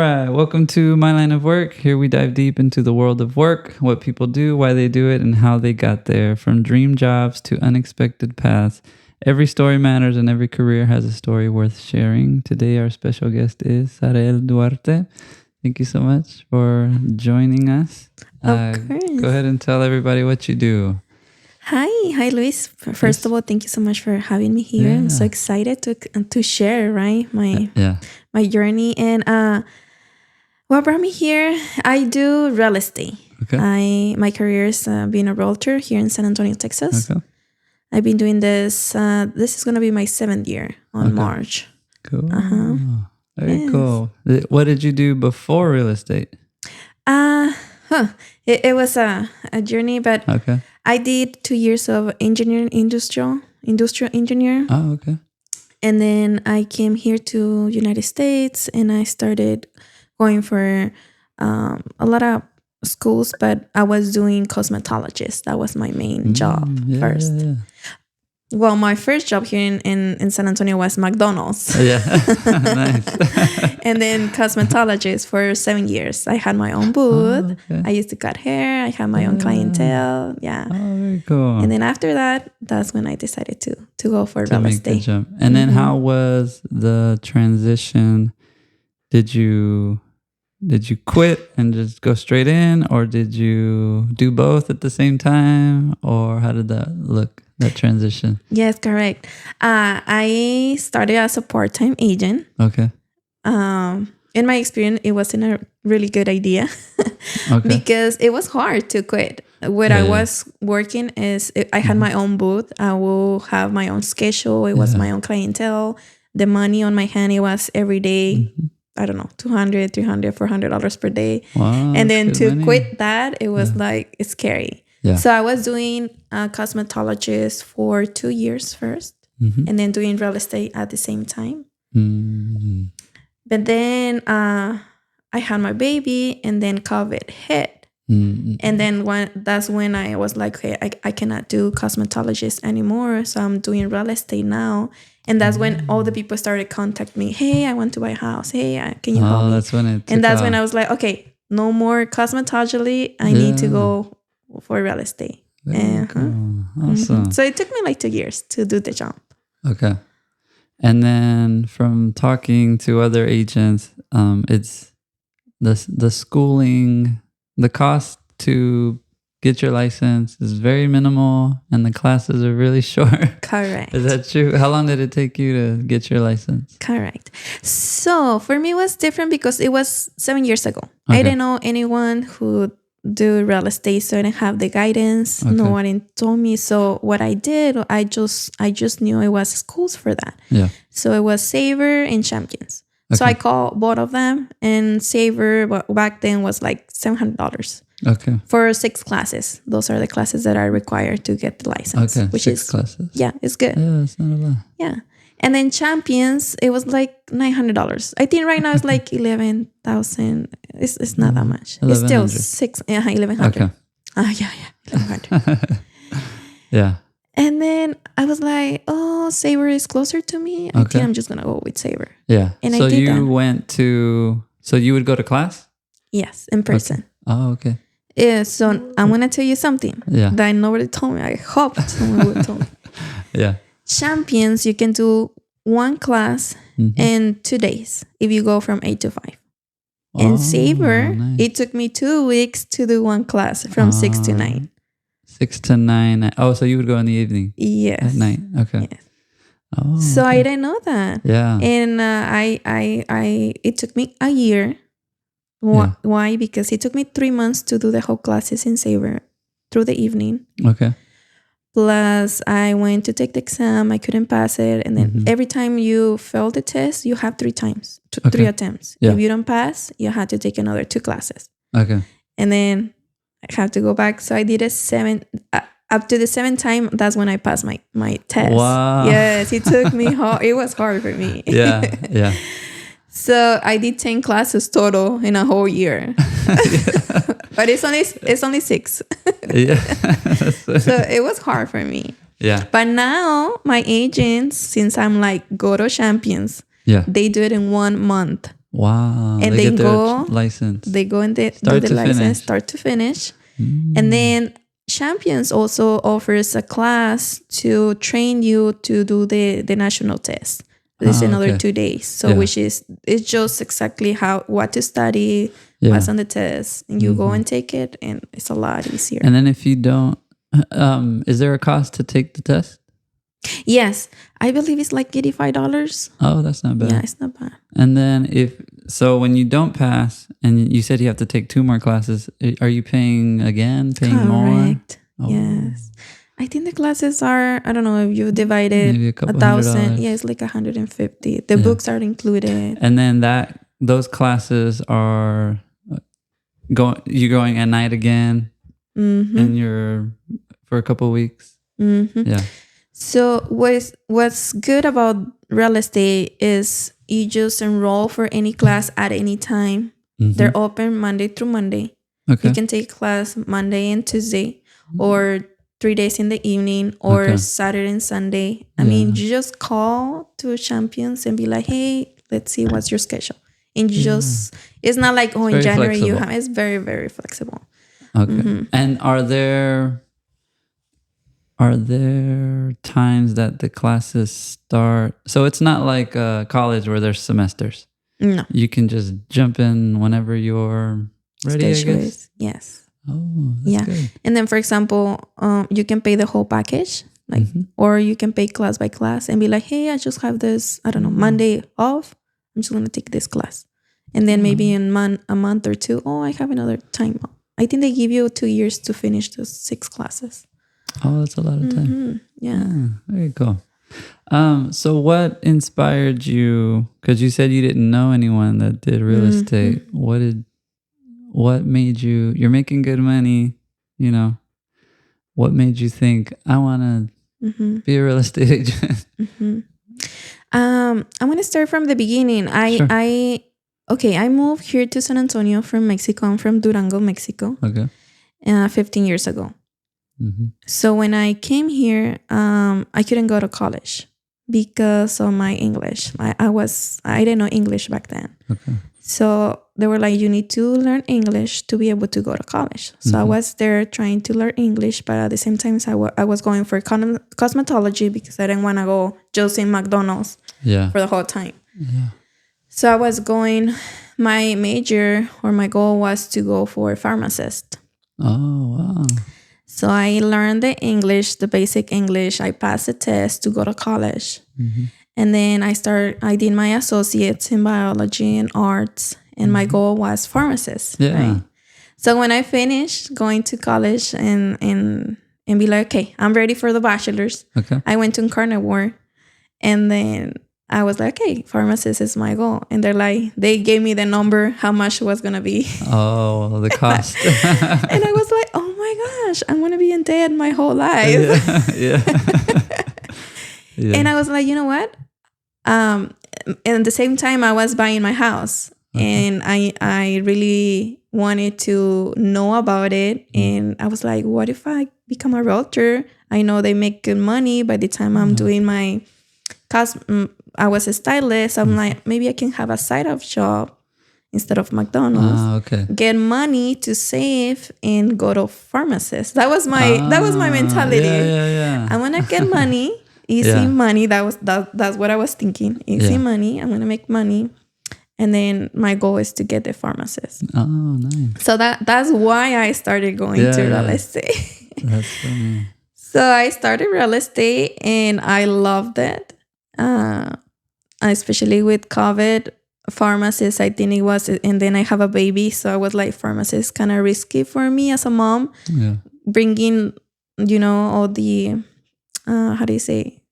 All right, welcome to My Line of Work. Here we dive deep into the world of work, what people do, why they do it, and how they got there. From dream jobs to unexpected paths, every story matters and every career has a story worth sharing. Today, our special guest is Zarel Duarte. Thank you so much for joining us. Of course. Go ahead and tell everybody what you do. Hi, Luis. First of all, thank you so much for having me here. I'm so excited to share, right, my journey. And what brought me here? I do real estate. Okay. My career is being a realtor here in San Antonio, Texas. Okay. I've been doing this. This is going to be my 7th year on March. Cool. Very cool. What did you do before real estate? It was a journey, but I did 2 years of industrial engineer. Oh, okay. And then I came here to United States and I started going for a lot of schools, but I was doing cosmetologist. That was my main job first. Yeah. Well, my first job here in San Antonio was McDonald's. Yeah, nice. And then cosmetologist for 7 years. I had my own booth. Oh, okay. I used to cut hair. I had my own clientele. Yeah. Oh, very cool. And then after that, that's when I decided to go for real estate. Jump. And then how was the transition? Did you quit and just go straight in, or did you do both at the same time, or how did that look, that transition? Yes, correct. I started as a part-time agent. Okay. In my experience, it wasn't a really good idea because it was hard to quit. What I was working is I had my own booth. I will have my own schedule. It was my own clientele. The money on my hand, it was every day, I don't know, $200, $300, $400 per day. Wow, and then to money. quit that, it was like, it's scary. Yeah. So I was doing cosmetologist for 2 years first, and then doing real estate at the same time. Mm-hmm. But then I had my baby, and then COVID hit. Mm-hmm. And then that's when I was like, okay, I cannot do cosmetologist anymore. So I'm doing real estate now. And that's when all the people started contacting me. Hey, I want to buy a house. Hey, can you help me? That's when it and that's off. when I was like, okay, no more cosmetology. I need to go for real estate. Cool. Awesome. So it took me like 2 years to do the jump. Okay. And then from talking to other agents, it's the schooling, the cost to get your license is very minimal and the classes are really short. Correct. Is that true? How long did it take you to get your license? Correct. So for me, it was different because it was 7 years ago. I didn't know anyone who do real estate, so I didn't have the guidance. No one told me. So what I did, I just knew it was schools for that. Yeah. So it was Saver and Champions. So I called both of them, and Saver back then was like $700. Okay. For 6 classes. Those are the classes that are required to get the license. Okay. Which 6 classes. Yeah, it's good. Yeah, it's not a lot. Yeah. And then Champions, it was like $900. I think right now it's like 11,000. It's not that much. It's still 1,100. Okay. Yeah, 1,100. Yeah. And then I was like, oh, Saver is closer to me. I think I'm just gonna go with Saver. Yeah. And so I did you that. went to, so you would go to class? Yes, in person. Oh, okay. Yeah. So I'm gonna tell you something that nobody told me. I hope someone would tell me. Yeah. Champions, you can do 1 class in 2 days if you go from 8 to 5. And Saver, it took me 2 weeks to do 1 class from 6 to 9. 6 to 9. Oh, so you would go in the evening? Yes. At night. Okay. Yes. Oh. So I didn't know that. Yeah. And it took me a year. Why? Because it took me 3 months to do the whole classes in Saver through the evening. Okay. Plus, I went to take the exam. I couldn't pass it. And then every time you fail the test, you have 3 times, 3 attempts. Yeah. If you don't pass, you have to take another 2 classes. Okay. And then I have to go back. So I did it 7, up to the 7th time. That's when I passed my test. Wow. Yes, it took me hard. It was hard for me. Yeah. Yeah. So I did 10 classes total in a whole year. But it's only 6. Yeah. So it was hard for me. Yeah. But now my agents, since I'm like go to Champions, Yeah. they do it in 1 month. Wow. And they they get their go license. They go and they Start do the to license, finish. start to finish. And then Champions also offers a class to train you to do the national test. There's another 2 days. So which is, it's just exactly what to study, what's on the test. And you go and take it, and it's a lot easier. And then if you don't, is there a cost to take the test? Yes. I believe it's like $85. Oh, that's not bad. Yeah, it's not bad. And then when you don't pass, and you said you have to take 2 more classes, are you paying more? Correct. Oh. Yes. I think the classes are, I don't know if you divided maybe $1,000. Yeah, it's like $150. The books are included. And then those classes are you're going at night again, and you're for a couple of weeks. Yeah. So what's good about real estate is you just enroll for any class at any time. They're open Monday through Monday. Okay. You can take class Monday and Tuesday, or 3 days in the evening, or Saturday and Sunday. I mean, you just call to Champions and be like, hey, let's see what's your schedule. And you just, it's not like, in January flexible. It's very, very flexible. Okay. And are there times that the classes start? So it's not like college where there's semesters. No. You can just jump in whenever you're ready, I guess? Yes. Oh, that's good. And then, for example, you can pay the whole package, or you can pay class by class and be like, hey, I just have this, I don't know, Monday off. I'm just going to take this class. And then maybe in a month or 2, I have another time off. I think they give you 2 years to finish those 6 classes. Oh, that's a lot of time. Yeah. Very cool. So what inspired you? Because you said you didn't know anyone that did real estate. What made you're making good money, what made you think, I want to be a real estate agent? I'm going to start from the beginning. I moved here to San Antonio from Mexico. I'm from Durango, Mexico. Okay. 15 years ago. So when I came here, I couldn't go to college because of my English. I didn't know English back then. Okay. So they were like, you need to learn English to be able to go to college. So I was there trying to learn English, but at the same time, I was going for cosmetology because I didn't want to go just in McDonald's for the whole time. Yeah. So I was going, my major or my goal was to go for pharmacist. Oh, wow. So I learned the English, the basic English. I passed the test to go to college. And then I did my associates in biology and arts. And my goal was pharmacist. Yeah. Right? So when I finished going to college and be like, okay, I'm ready for the bachelor's. Okay. I went to Carnivore. And then I was like, okay, pharmacist is my goal. And they gave me the number, how much it was going to be. Oh, the cost. And I was like, oh my gosh, I'm going to be in debt my whole life. Yeah. And I was like, you know what? And at the same time, I was buying my house. And I really wanted to know about it. And I was like, what if I become a realtor? I know they make good money by the time I'm doing my... I was a stylist. I'm like, maybe I can have a side-off job instead of McDonald's. Okay. Get money to save and go to pharmacist. That was my mentality. Yeah. I want to get money, easy money. That's what I was thinking. Easy money. I'm gonna make money, and then my goal is to get the pharmacist. Oh, nice. So that's why I started going to real estate. That's funny. So I started real estate, and I loved it. Especially with COVID, pharmacist, I think it was, and then I have a baby, so I was like, pharmacist kind of risky for me as a mom. Yeah. Bringing, all the, how do you say,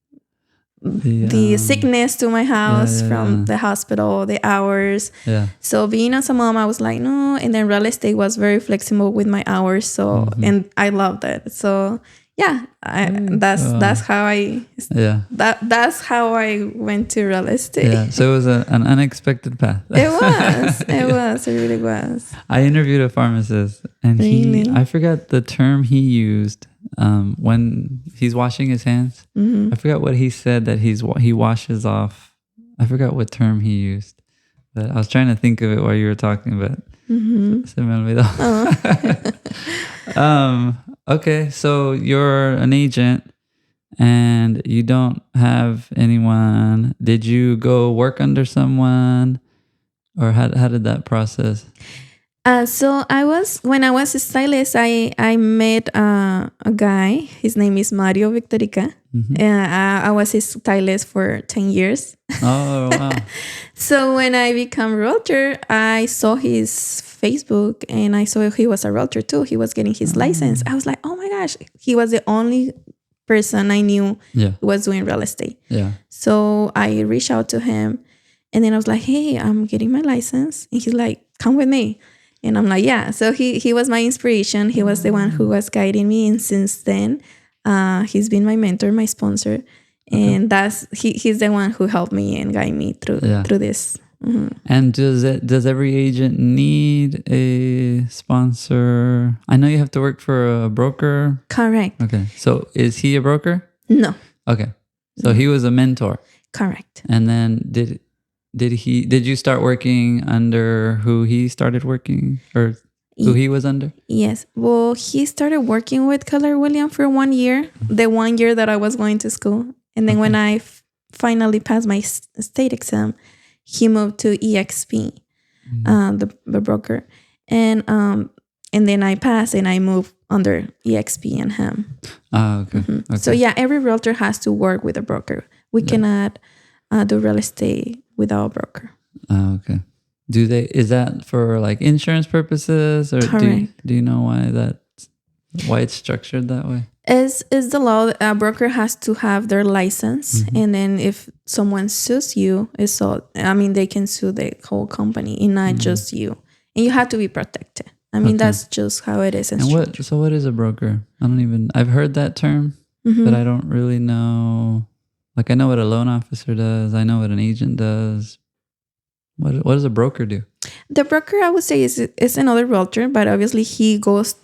the sickness to my house from the hospital, the hours. Yeah. So being as a mom, I was like, no. And then real estate was very flexible with my hours, so and I loved it. So. Yeah, that's how I that's how I went to real estate. Yeah, so it was an unexpected path. It really was. I interviewed a pharmacist, and I forgot the term he used when he's washing his hands. I forgot what he said that he washes off. I forgot what term he used, But I was trying to think of it while you were talking, but se me olvidó. Okay, so you're an agent and you don't have anyone. Did you go work under someone, or how did that process? So when I was a stylist, I met a guy. His name is Mario Victorica. I was his stylist for 10 years. Oh, wow. So when I became realtor, I saw his Facebook and I saw he was a realtor too. He was getting his license. I was like, oh my gosh, he was the only person I knew who was doing real estate. Yeah. So I reached out to him and then I was like, hey, I'm getting my license. And he's like, come with me. And I'm like, yeah. So he was my inspiration. He was the one who was guiding me. And since then, he's been my mentor, my sponsor. And he's the one who helped me and guided me through this. And does every agent need a sponsor? I know you have to work for a broker. Correct. Okay. So is he a broker? No. Okay. So he was a mentor. Correct. And then did you start working under who he started working, or who he was under? Yes. Well, he started working with Keller Williams for 1 year, the 1 year that I was going to school. And then when I finally passed my state exam, he moved to EXP, the broker. And then I passed and I moved under EXP and him. Oh, okay. Okay. So yeah, every realtor has to work with a broker. We cannot do real estate without a broker. Oh, okay. Is that for like insurance purposes, or do you know why it's structured that way? Is the law. A broker has to have their license, and then if someone sues you, they can sue the whole company and not just you. And you have to be protected. That's just how it is. So what is a broker? I've heard that term, but I don't really know. Like, I know what a loan officer does. I know what an agent does. What does a broker do? The broker, I would say, is another realtor, but obviously he goes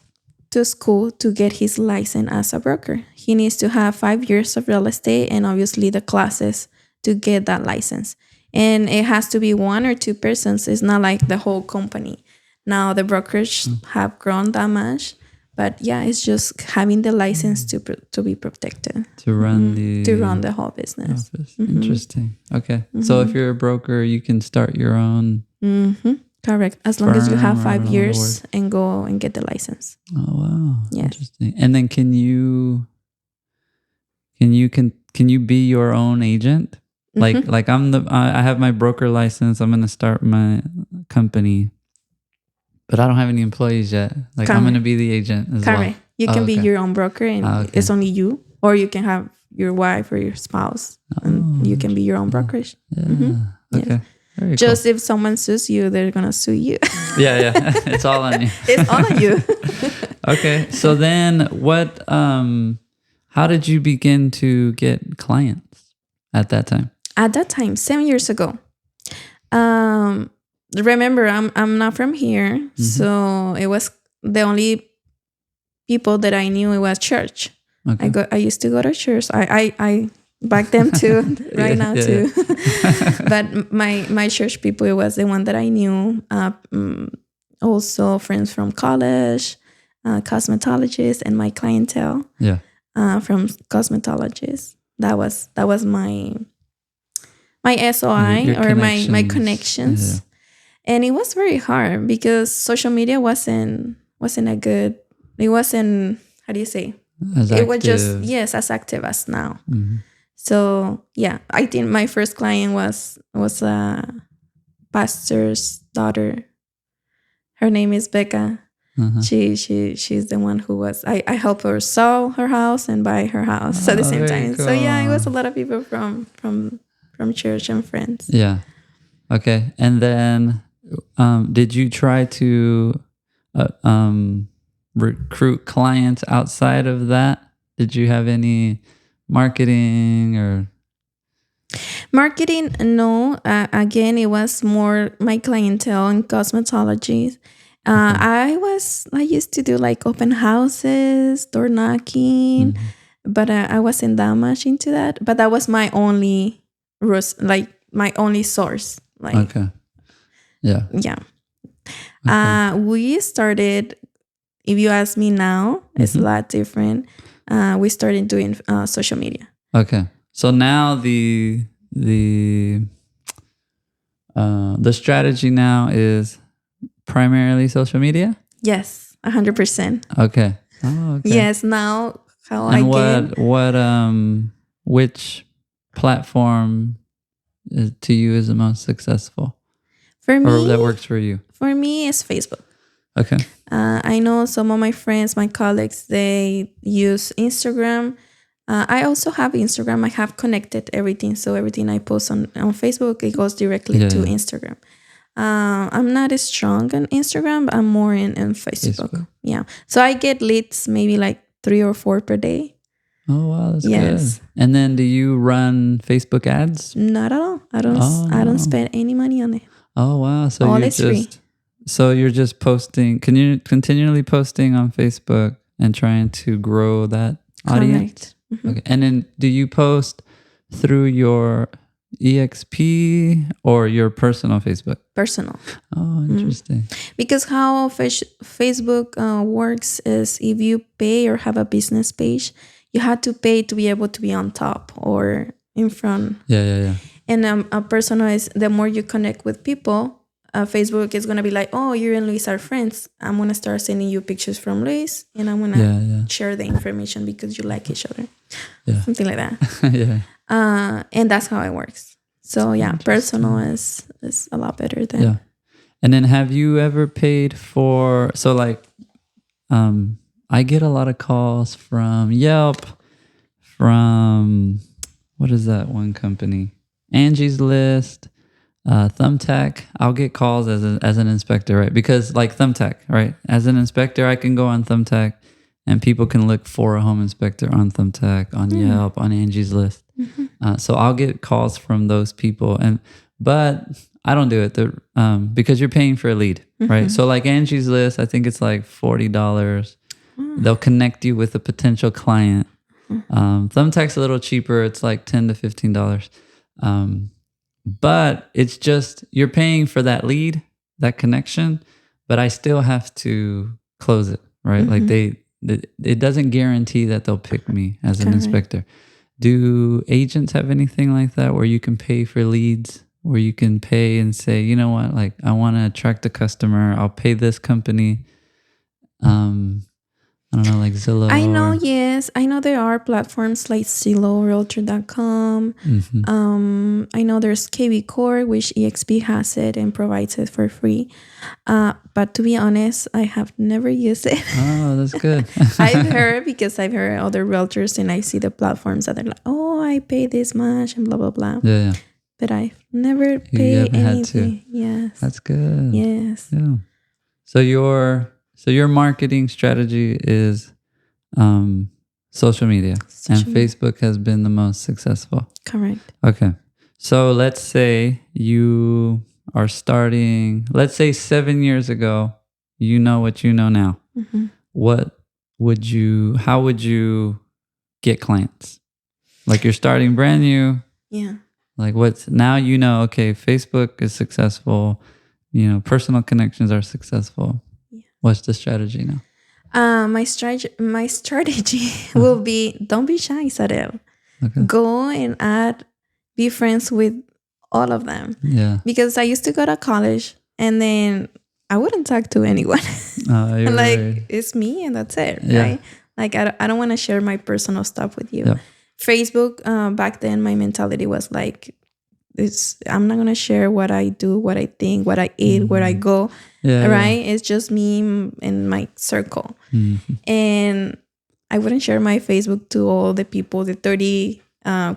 to school to get his license as a broker. He needs to have 5 years of real estate and obviously the classes to get that license. And it has to be 1 or 2 persons. It's not like the whole company. Now the brokers have grown that much, but yeah, it's just having the license to be protected. To run the whole business. Interesting. Okay. So if you're a broker, you can start your own. Correct. As long as you have 5 years and go and get the license. Oh, wow. Yes. Interesting. And then can you be your own agent? Like I have my broker license. I'm going to start my company, but I don't have any employees yet. Like, I'm going to be the agent as well. You can be your own broker and it's only you, or you can have your wife or your spouse and you can be your own brokerage. Yeah. Okay. Yes. Very Just cool. if someone sues you, they're going to sue you. Yeah. It's all on you. It's all on you. Okay. So then how did you begin to get clients at that time? At that time, 7 years ago. Remember, I'm not from here. So it was the only people that I knew. It was church. Okay. I used to go to church. I back then too, now too. But my church people, it was the one that I knew. Also friends from college, cosmetologists, and my clientele. Yeah. From cosmetologists. That was my SOI or my connections. Yeah. And it was very hard because social media wasn't a good. It wasn't, how do you say? It was just as active as now. So yeah, I think my first client was a pastor's daughter. Her name is Becca. She's the one who was. I helped her sell her house and buy her house at the same time. Cool. So yeah, it was a lot of people from church and friends. Yeah. Okay. And then, did you try to recruit clients outside of that? Did you have any marketing or? Marketing, no. Again, it was more my clientele in cosmetology. I used to do like open houses, door knocking, but I wasn't that much into that. But that was my only my only source. Like, okay. Yeah. Yeah. Okay. We started, if you ask me now, it's a lot different. We started doing social media. Okay. So now the strategy now is primarily social media? Yes, 100%. Okay. Oh, okay. Yes, now how I And get which platform to you is the most successful for or that me, works for you? it's Facebook. Okay. I know some of my friends, my colleagues, they use Instagram. I also have Instagram. I have connected everything. So everything I post on Facebook, it goes directly to Instagram. I'm not as strong on Instagram, but I'm more in Facebook. Yeah. So I get leads maybe like 3 or 4 per day. Oh, wow. That's Yes. good. And then do you run Facebook ads? Not at all. I don't spend any money on it. Oh, wow. So all is free. So you're just posting, can you continually posting on Facebook and trying to grow that audience? Correct. Okay. And then do you post through your EXP or your personal Facebook? Personal. Oh, interesting. Because how Facebook works is if you pay or have a business page, you have to pay to be able to be on top or in front. Yeah. And a personal is the more you connect with people, Facebook is going to be like, oh, you and Luis are friends. I'm going to start sending you pictures from Luis and I'm going to share the information because you like each other. Yeah. Something like that. Yeah. And that's how it works. So yeah, personal is a lot better than. Yeah. And then have you ever paid for, so like, I get a lot of calls from Yelp, from, what is that one company? Angie's List, Thumbtack. I'll get calls as an inspector, right? Because like Thumbtack, right? As an inspector, I can go on Thumbtack and people can look for a home inspector on Thumbtack, on Yelp, on Angie's List. So I'll get calls from those people, but I don't do it because you're paying for a lead, right? So like Angie's List, I think it's like $40. They'll connect you with a potential client. Thumbtack's a little cheaper. It's like $10 to $15. But it's just, you're paying for that lead, that connection, but I still have to close it, right? Like it doesn't guarantee that they'll pick me as an inspector. Do agents have anything like that where you can pay for leads, where you can pay and say, you know what, like I want to attract a customer, I'll pay this company. I don't know, like Zillow. I know, yes. I know there are platforms like Zillow, Realtor.com. I know there's KV Core, which EXP has it and provides it for free. But to be honest, I have never used it. Oh, that's good. I've heard other realtors and I see the platforms that are like, oh, I pay this much and blah, blah, blah. Yeah. But I've never paid anything. Had to. Yes. That's good. Yes. Yeah. So your marketing strategy is social media. Facebook has been the most successful. Correct. Okay. So let's say you are starting, let's say 7 years ago, you know what you know now. How would you get clients? Like you're starting brand new. Yeah. Like now you know, okay, Facebook is successful, personal connections are successful. Yeah. What's the strategy now? My strategy will be, don't be shy, Zarel. Okay. Go and be friends with all of them. Yeah. Because I used to go to college and then I wouldn't talk to anyone. It's me and that's it, right? Like I don't want to share my personal stuff with you. Yeah. Facebook, back then my mentality was like, I'm not gonna share what I do, what I think, what I eat, where I go. Right? Yeah. It's just me and my circle. And I wouldn't share my Facebook to all the people, the 30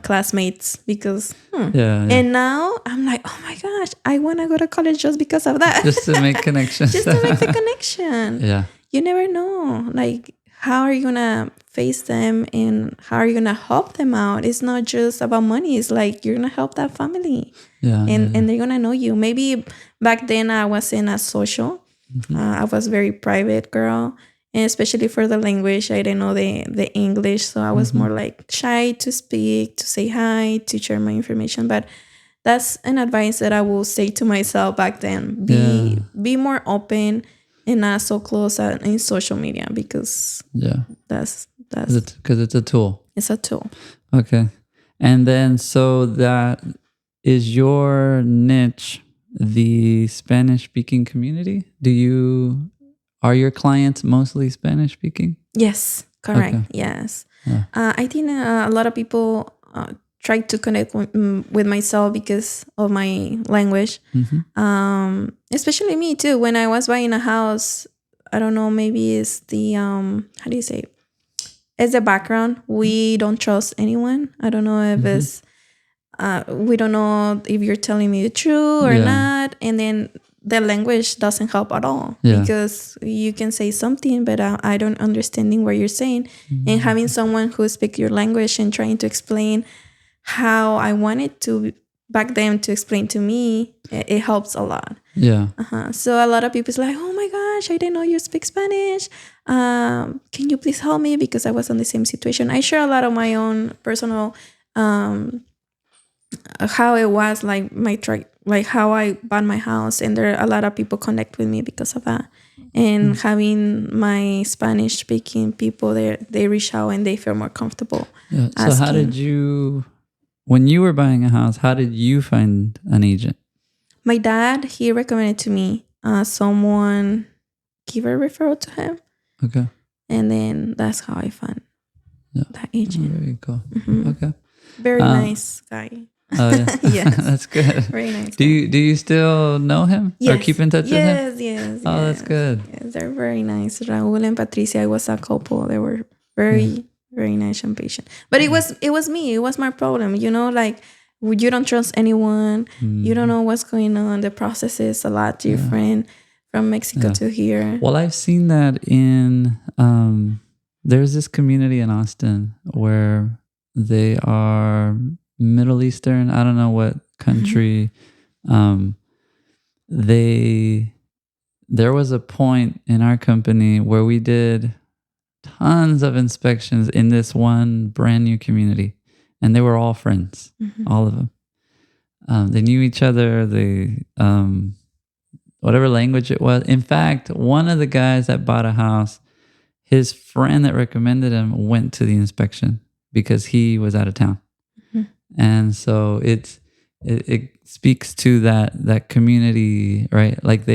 classmates, because And now I'm like, oh my gosh, I want to go to college just because of that. Just to make connections. Just to make the connection. Yeah. You never know. Like, how are you going to face them and how are you going to help them out? It's not just about money. It's like you're going to help that family. Yeah. And they're going to know you. Maybe back then I wasn't as social. I was very private girl. And especially for the language, I didn't know the English. So I was more like shy to speak, to say hi, to share my information. But that's an advice that I will say to myself back then. Be more open and not so close in social media, because that's because it's a tool. It's a tool. Okay. And then, so that is your niche, the Spanish speaking community? Are your clients mostly Spanish speaking? Yes, correct. Okay. Yes. Yeah. I think a lot of people try to connect with myself because of my language. Mm-hmm. Especially me too. When I was buying a house, I don't know, maybe it's the, how do you say it? It's the background. We don't trust anyone. I don't know if it's, we don't know if you're telling me the truth or not. And then the language doesn't help at all, because you can say something, but I don't understanding what you're saying. And having someone who speaks your language and trying to explain how I wanted to back them to explain to me, it helps a lot. Yeah. So a lot of people is like, oh my gosh, I didn't know you speak Spanish. Can you please help me? Because I was in the same situation. I share a lot of my own personal, how it was, like like how I bought my house, and there are a lot of people connect with me because of that. And having my Spanish speaking people there, they reach out and they feel more comfortable. Yeah. So how did you, when you were buying a house, how did you find an agent? My dad, he recommended to me, someone give a referral to him. Okay. And then that's how I found that agent. Very cool. Mm-hmm. Okay. Very nice guy. Oh yeah. Yes. That's good. Very nice. Do you still know him? Yes. Or keep in touch with him? Yes. Oh, that's good. Yes, they're very nice. Raul and Patricia, was a couple. They were very nice and patient. But it was me. It was my problem. Like, you don't trust anyone. You don't know what's going on. The process is a lot different from Mexico to here. Well, I've seen that in there's this community in Austin where they are Middle Eastern. I don't know what country. There was a point in our company where we did tons of inspections in this one brand new community, and they were all friends, all of them. They knew each other. They whatever language it was. In fact, one of the guys that bought a house, his friend that recommended him went to the inspection because he was out of town. And so it speaks to that community, right? Like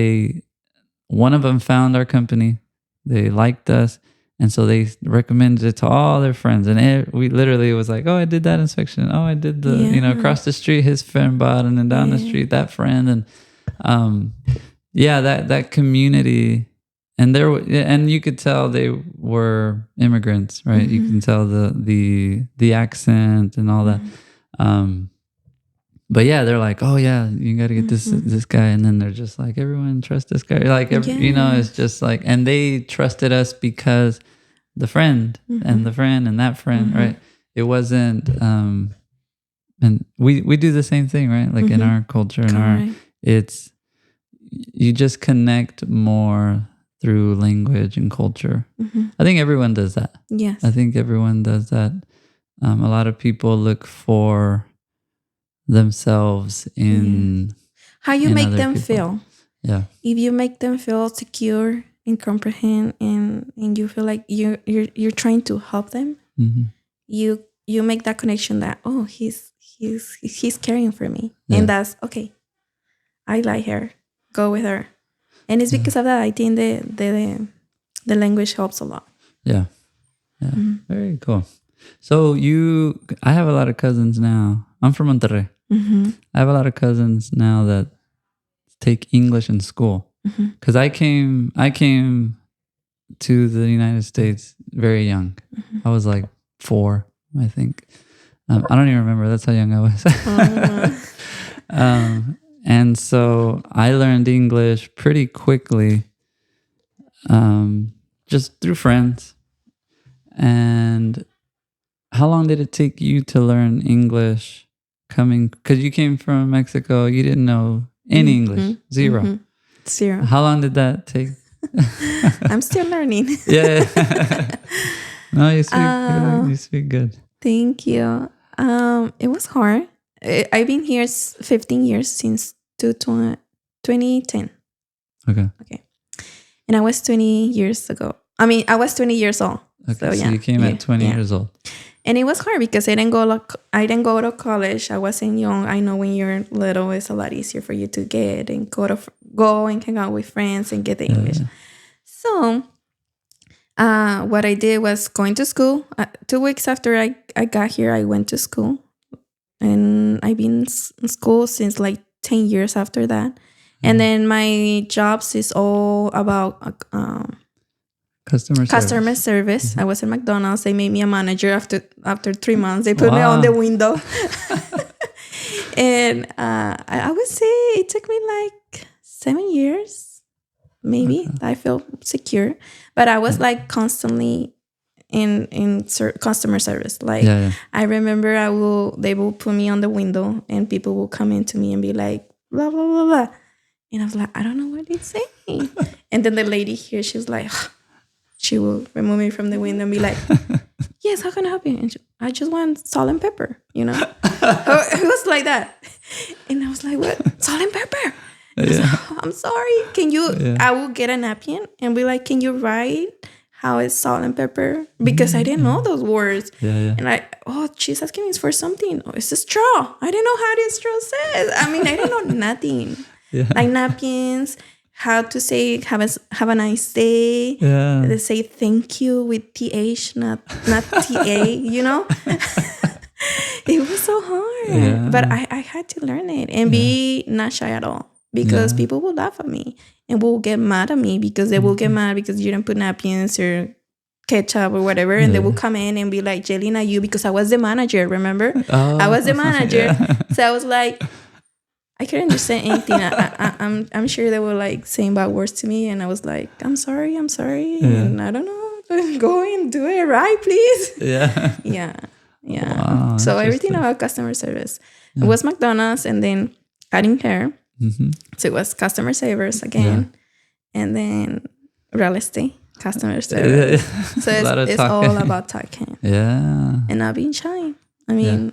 one of them found our company, they liked us, and so they recommended it to all their friends. And we literally was like, oh, I did that inspection. Oh, I did the, across the street, his friend bought, and then down the street, that friend. And that community, and you could tell they were immigrants, right? You can tell the accent and all that. But they're like, oh yeah, you got to get this guy. And then they're just like, everyone trust this guy. Like, it's just like, and they trusted us because the friend and the friend and that friend, right? It wasn't, and we do the same thing, right? Like in our culture, it's, you just connect more through language and culture. I think everyone does that. Yes. I think everyone does that. A lot of people look for themselves in how you make them people. feel. Yeah. If you make them feel secure and comprehend, and you feel like you're trying to help them, you make that connection that, oh, he's caring for me, and that's okay. I like her. Go with her, and it's because of that. I think the language helps a lot. Yeah. Very cool. So I have a lot of cousins now. I'm from Monterrey. I have a lot of cousins now that take English in school. Because I came to the United States very young. I was like 4, I think. I don't even remember. That's how young I was. And so I learned English pretty quickly, just through friends. And how long did it take you to learn English because you came from Mexico, you didn't know any English, zero. Zero. How long did that take? I'm still learning. Yeah. No, you speak good. Thank you. It was hard. I've been here 15 years since 2010. Okay. And I was 20 years ago. I mean, I was 20 years old. Okay, so you came at 20 years old. And it was hard because I didn't go to college. I wasn't young. I know when you're little, it's a lot easier for you to get and go and hang out with friends and get the English. So what I did was going to school. 2 weeks after I got here, I went to school. And I've been in school since like 10 years after that. And then my jobs is all about customer service. I was in McDonald's. They made me a manager after 3 months. They put me on the window. And I would say it took me like 7 years, maybe. I feel secure. But I was like constantly in customer service. Like I remember they will put me on the window and people will come into me and be like, blah, blah, blah, blah. And I was like, I don't know what they're saying. And then the lady here, she's like, she will remove me from the window and be like, yes, how can I help you? And I just want salt and pepper, It was like that. And I was like, what? Salt and pepper? I'm sorry. Can you, I will get a napkin and be like, can you write how is salt and pepper? Because I didn't know those words. And she's asking me for something. Oh, it's a straw. I didn't know how this straw says. I mean, I didn't know nothing. Like napkins, how to say have a nice day. They say thank you with TH, not TA, It was so hard. But I had to learn it and be not shy at all. Because people will laugh at me and will get mad at me because they will get mad because you didn't put napkins or ketchup or whatever. And they will come in and be like, yelling at you because I was the manager, remember? I was the manager. So I was like, I couldn't understand anything. I'm sure they were like saying bad words to me. And I was like, I'm sorry. And I don't know. Go and do it right, please. Yeah. Wow, so everything about customer service. It was McDonald's and then cutting hair. So it was customer service again. And then real estate, customer service. So it's all about talking. And not being shy. I mean,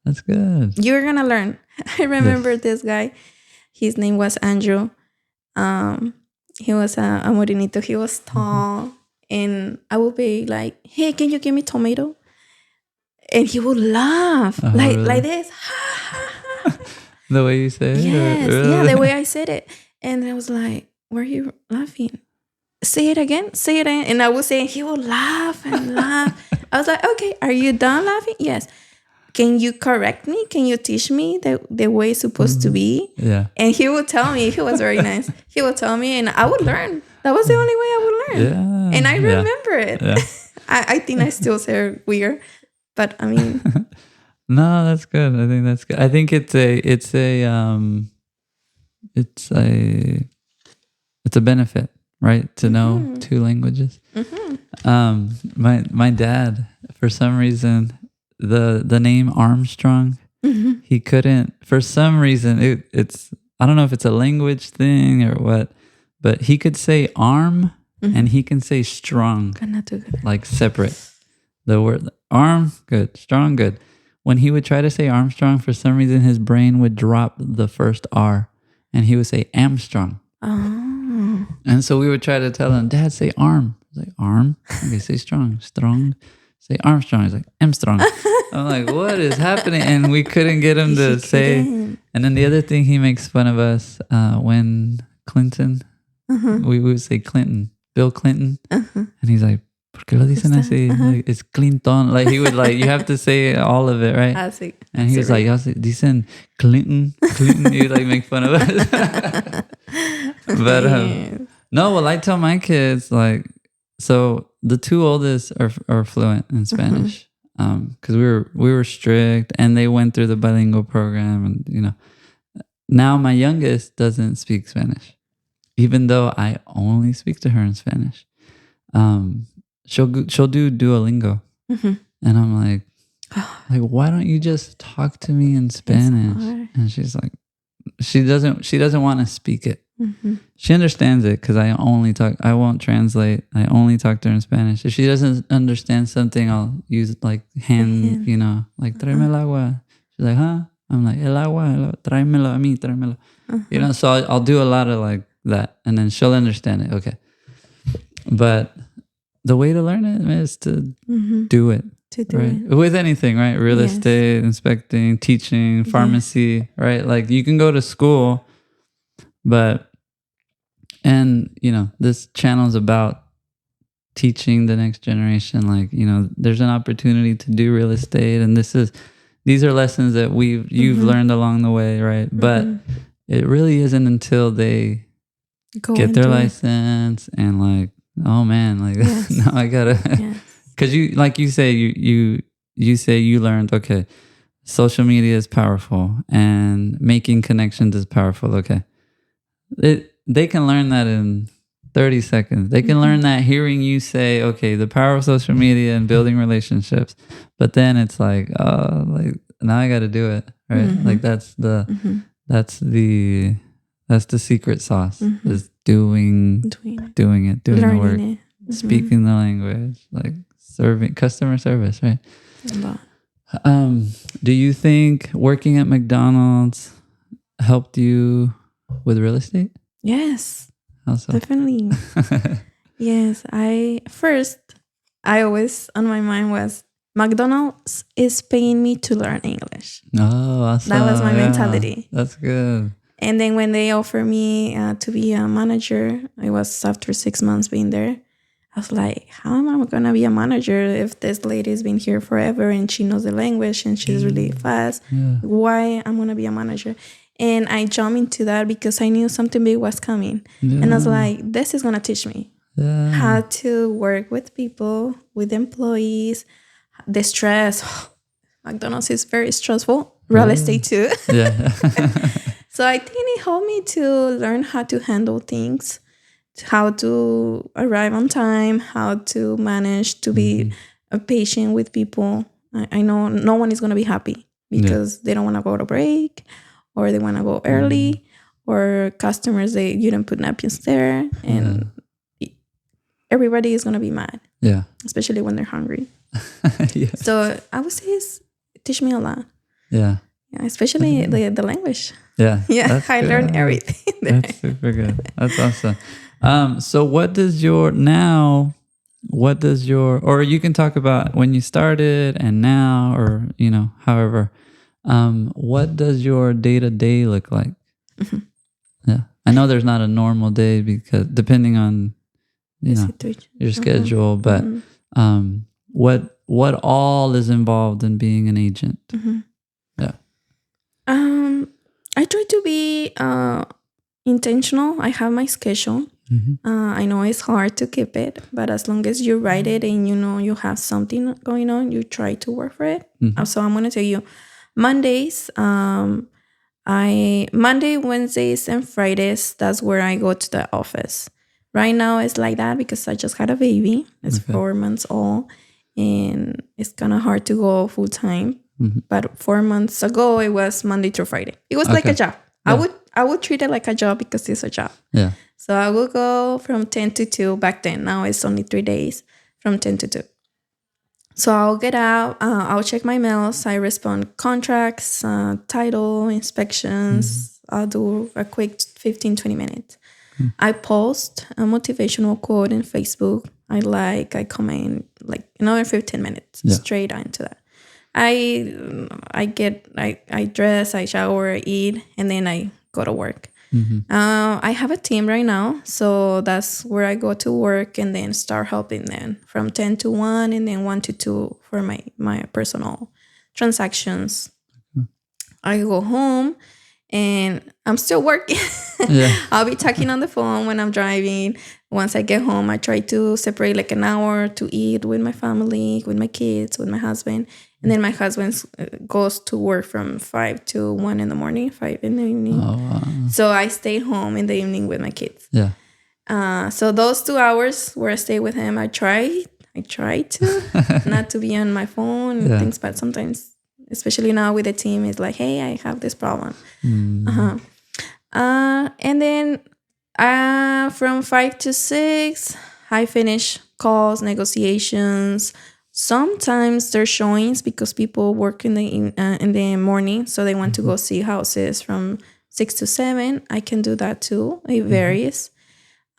that's good. You're going to learn. I remember this guy. His name was Andrew. He was a morenito. He was tall. And I would be like, hey, can you give me tomato? And he would laugh like this. The way you say it? Yes. Yeah, the way I said it. And I was like, why are you laughing? Say it again. And I was saying, he would laugh and laugh. I was like, okay, are you done laughing? Yes. Can you correct me? Can you teach me the way it's supposed to be? And he would tell me. He was very nice. He would tell me and I would learn. That was the only way I would learn. And I remember it. I think I still say it weird. But I mean... No, that's good. I think that's good. I think it's a benefit, right? To know 2 languages. My dad, for some reason, the name Armstrong, he couldn't, for some reason, it's I don't know if it's a language thing or what, but he could say arm and he can say strong, like separate. The word arm, good. Strong, good. When he would try to say Armstrong, for some reason, his brain would drop the first R and he would say Armstrong. And so we would try to tell him, Dad, say arm. I was like, arm? Okay, say strong. Strong. Say Armstrong. He's like, Armstrong. I'm like, what is happening? And we couldn't get him to say. And then the other thing, he makes fun of us when Clinton, we would say Clinton, Bill Clinton. And he's like, ¿Por qué lo dicen así? Like, it's Clinton. Like, he would like, you have to say all of it, right? And he was like, dicen Clinton. He would like make fun of us. But no, well, I tell my kids, like, so the 2 oldest are fluent in Spanish because we were strict and they went through the bilingual program. And, now my youngest doesn't speak Spanish, even though I only speak to her in Spanish. She'll do Duolingo, and I'm like, why don't you just talk to me in Spanish? And she's like, she doesn't want to speak it. She understands it because I won't translate. I only talk to her in Spanish. If she doesn't understand something, I'll use like hand, like tráeme el agua. She's like, huh? I'm like, el agua, tráemelo a mí, tráemelo. You know, so I'll do a lot of like that, and then she'll understand it. Okay. But the way to learn it is to do it. Right. With anything, right? Real estate, inspecting, teaching, pharmacy, right? Like you can go to school, but, and you know, this channel is about teaching the next generation. Like, you know, there's an opportunity to do real estate, and these are lessons that you've learned along the way, right? But it really isn't until they get their license and like, oh man, like now I gotta, because you, like you say, you say you learned, okay, social media is powerful and making connections is powerful. Okay, they can learn that in 30 seconds. They can learn that hearing you say, okay, the power of social media and building relationships. But then it's like, oh, like now I got to do it, right? Like that's the secret sauce is doing it, doing the work, speaking the language, like serving customer service, right? Do you think working at McDonald's helped you with real estate? Yes. How so? Definitely. Yes. I always on my mind was McDonald's is paying me to learn English. Oh, awesome. That was my mentality. That's good. And then when they offered me to be a manager, it was after 6 months being there. I was like, how am I going to be a manager if this lady's been here forever and she knows the language and she's really fast? Yeah. Why I'm going to be a manager? And I jumped into that because I knew something big was coming. Yeah. And I was like, this is going to teach me how to work with people, with employees, the stress. McDonald's is very stressful. Real estate too. Yeah. So I think it helped me to learn how to handle things, how to arrive on time, how to manage to be a patient with people. I know no one is going to be happy because they don't want to go to break or they want to go early or customers, you don't put napkins there and everybody is going to be mad. Yeah. Especially when they're hungry. Yes. So I would say it teach me a lot. Yeah. Especially the language. Yeah. Yeah. I learned everything there. That's super good. That's awesome. So what does your, or you can talk about when you started and now, or, you know, however, what does your day-to-day look like? Yeah. I know there's not a normal day because depending on, you know, your schedule, but, what all is involved in being an agent? Yeah. I try to be intentional. I have my schedule. I know it's hard to keep it, but as long as you write it and you know you have something going on, you try to work for it. So I'm gonna tell you, Mondays, Monday, Wednesdays, and Fridays. That's where I go to the office. Right now, it's like that because I just had a baby. It's 4 months old, and it's kind of hard to go full time. But 4 months ago, it was Monday through Friday. It was like a job. Yeah. I would treat it like a job because it's a job. Yeah. So I will go from 10 to 2 back then. Now it's only 3 days from 10 to 2. So I'll get out. I'll check my mails. I respond contracts, title, inspections. I'll do a quick 15, 20 minutes. I post a motivational quote in Facebook. I comment like another 15 minutes straight into that. I dress, I shower, I eat, and then I go to work. I have a team right now, so that's where I go to work and then start helping them from 10 to 1 and then 1 to 2 for my personal transactions. I go home and I'm still working. I'll be talking on the phone when I'm driving. Once I get home, I try to separate like an hour to eat with my family, with my kids, with my husband. And then my husband goes to work from 5 to 1 in the morning, 5 in the evening. Oh, wow. So I stay home in the evening with my kids. Yeah. So those 2 hours where I stay with him, I try to not to be on my phone and things, but sometimes, especially now with the team, it's like, hey, I have this problem. And then from 5 to 6, I finish calls, negotiations, Sometimes there's showings because people work in the morning, so they want to go see houses from 6 to 7. I can do that too. It varies.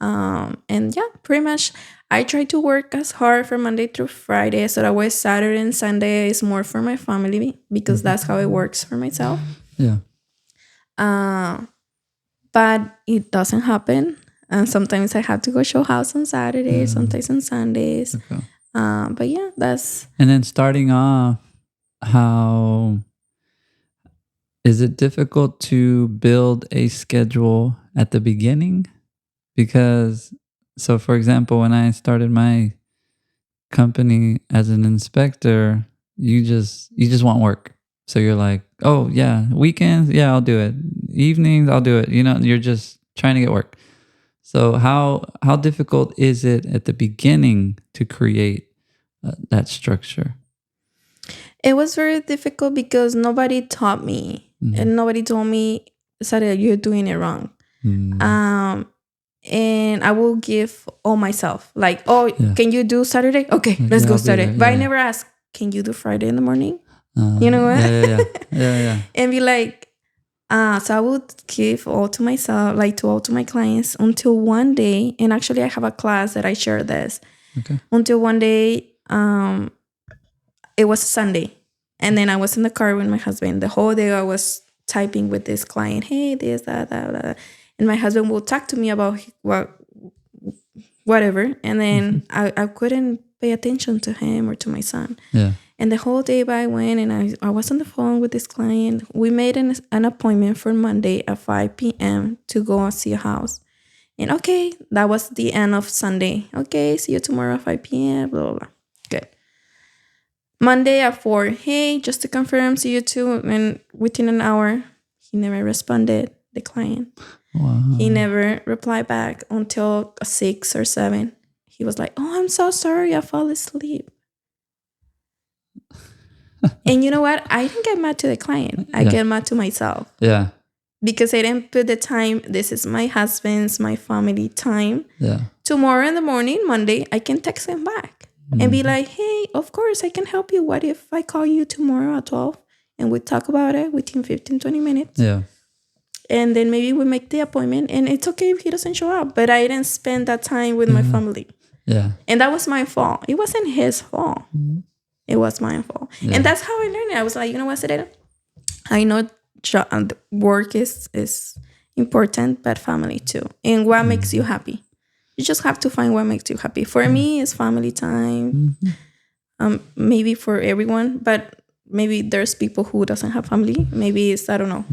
And yeah, pretty much I try to work as hard from Monday through Friday, so that way Saturday and Sunday is more for my family because that's how it works for myself. Yeah. But it doesn't happen. And sometimes I have to go show house on Saturdays, sometimes on Sundays. Okay. But yeah, that's... And then starting off, how is it difficult to build a schedule at the beginning? Because, so for example, when I started my company as an inspector, you just want work. So you're like, oh yeah, weekends, yeah, I'll do it. Evenings, I'll do it. You know, you're just trying to get work. So how difficult is it at the beginning to create that structure? It was very difficult because nobody taught me, and nobody told me, Zarel, you're doing it wrong. And I will give all myself. Like, can you do Saturday? Okay, let's go Saturday. But I never ask, can you do Friday in the morning? You know what? Yeah. And be like, so I would give all to myself, like to all to my clients until one day, and actually I have a class that I share this. Okay. Until one day, it was Sunday, and then I was in the car with my husband. The whole day I was typing with this client, hey, this, that, and my husband will talk to me about whatever, and then I couldn't pay attention to him or to my son. Yeah. And the whole day I went, and I was on the phone with this client. We made an appointment for Monday at 5 p.m. to go and see a house. And okay, that was the end of Sunday. Okay, see you tomorrow at 5 p.m. Blah, blah, blah. Good. Monday at 4, hey, just to confirm, see you too. And within an hour, he never responded, the client. Wow. He never replied back until 6 or 7. He was like, oh, I'm so sorry, I fell asleep. And you know what? I didn't get mad to the client. I get mad to myself. Yeah. Because I didn't put the time. This is my husband's, my family time. Yeah. Tomorrow in the morning, Monday, I can text him back and be like, hey, of course, I can help you. What if I call you tomorrow at 12 and we talk about it within 15, 20 minutes? Yeah. And then maybe we make the appointment, and it's okay if he doesn't show up. But I didn't spend that time with my family. Yeah. And that was my fault. It wasn't his fault. It was my fault. Yeah. And that's how I learned it. I was like, you know what, Zarel? I know work is important, but family too. And what makes you happy? You just have to find what makes you happy. For me, it's family time. Maybe for everyone, but maybe there's people who doesn't have family. Maybe it's, I don't know,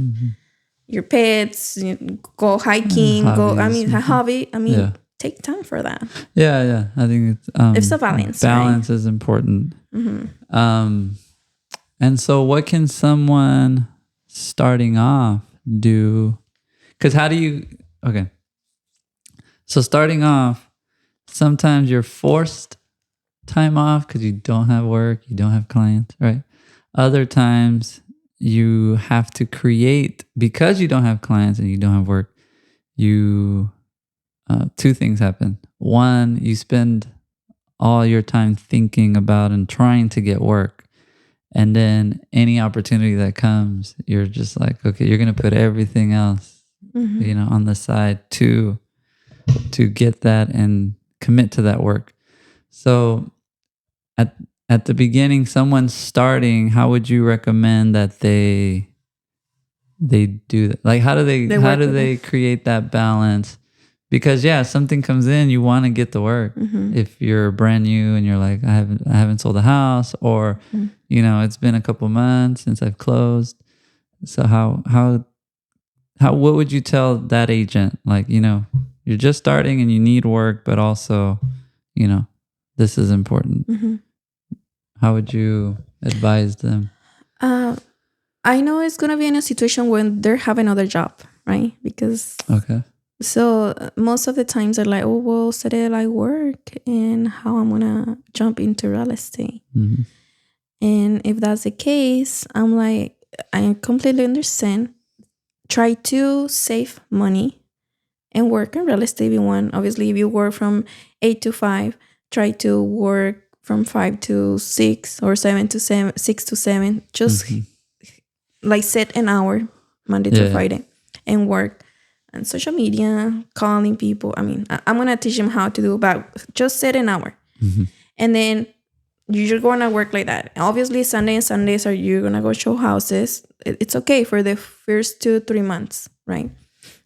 your pets, go hiking, a hobby. Take time for that. Yeah. I think it's a balance. Balance is important. And so what can someone starting off do? Because so starting off, sometimes you're forced time off because you don't have work, you don't have clients, right? Other times you have to create, because you don't have clients and you don't have work, two things happen. One, you spend all your time thinking about and trying to get work. And then any opportunity that comes, you're just like, okay, you're going to put everything else, on the side to get that and commit to that work. So at the beginning, someone starting, how would you recommend that they do that? Like, how do they create that balance? Because something comes in, you want to get the work. If you're brand new and you're like, I haven't sold a house, or it's been a couple months since I've closed. So how what would you tell that agent? Like, you're just starting and you need work, but also, this is important. How would you advise them? I know it's gonna be in a situation when they have another job, right? Because so most of the times they're like, oh, well, Zarel, I work, and how I'm gonna jump into real estate. And if that's the case, I'm like, I completely understand. Try to save money and work in real estate if you want. Obviously, if you work from 8 to 5, try to work from 5 to 6 or 7 to 7, 6 to 7. Just like set an hour Monday to Friday and work on social media, calling people. I mean, I'm going to teach them how to do, but just set an hour. And then you're going to work like that. Obviously, Sunday and Sundays are you're going to go show houses. It's okay for the first 2-3 months, right?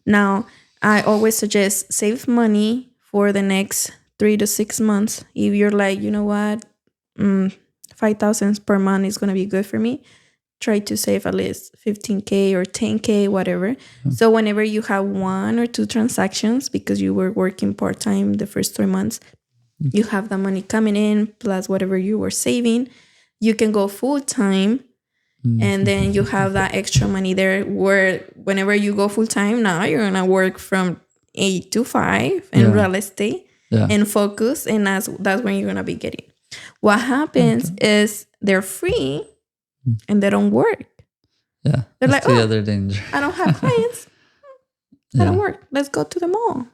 Now, I always suggest save money for the next 3 to 6 months. If you're like, you know what, 5,000 per month is going to be good for me, try to save at least 15K or 10K, whatever. So whenever you have 1 or 2 transactions, because you were working part-time the first 3 months, you have the money coming in plus whatever you were saving, you can go full-time. And then you have that extra money there where whenever you go full-time, now you're going to work from 8 to 5 in real estate and focus. And that's when you're going to be getting. What happens is they're free and they don't work. Yeah. They're that's like, the other danger. I don't have clients. I don't work. Let's go to the mall.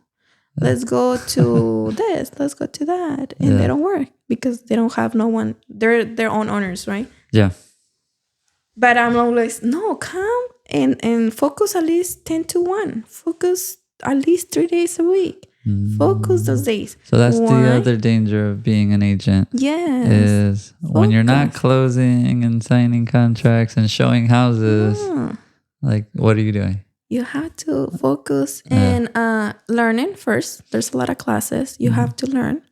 Let's go to this. Let's go to that. And they don't work because they don't have no one. They're their own owners, right? Yeah. But I'm always, no, come and focus at least 10 to 1. Focus at least 3 days a week. Focus those days. So that's the other danger of being an agent. Yes. Is when you're not closing and signing contracts and showing houses, like, what are you doing? You have to focus and learning first. There's a lot of classes. You have to learn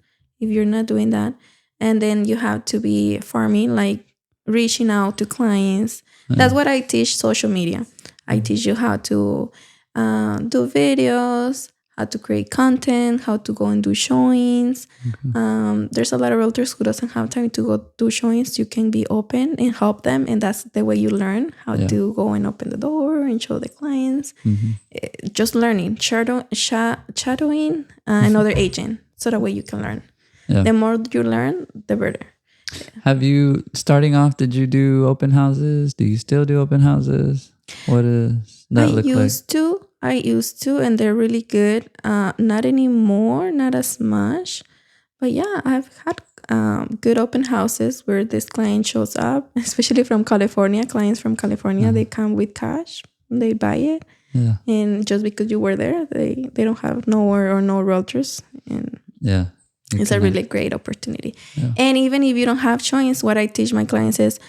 if you're not doing that. And then you have to be farming, like reaching out to clients. That's what I teach social media. I teach you how to do videos, how to create content, how to go and do showings. There's a lot of realtors who doesn't have time to go do showings. You can be open and help them. And that's the way you learn how to go and open the door and show the clients. Just learning, shadowing another agent. So that way you can learn. The more you learn, the better. Have you, starting off, did you do open houses? Do you still do open houses? What does that look like? I used to, and they're really good. Not anymore, not as much. But yeah, I've had good open houses where this client shows up, especially from California. Clients from California, they come with cash. They buy it. Yeah. And just because you were there, they don't have nowhere or no realtors. And it's a really great opportunity. Yeah. And even if you don't have showings, what I teach my clients is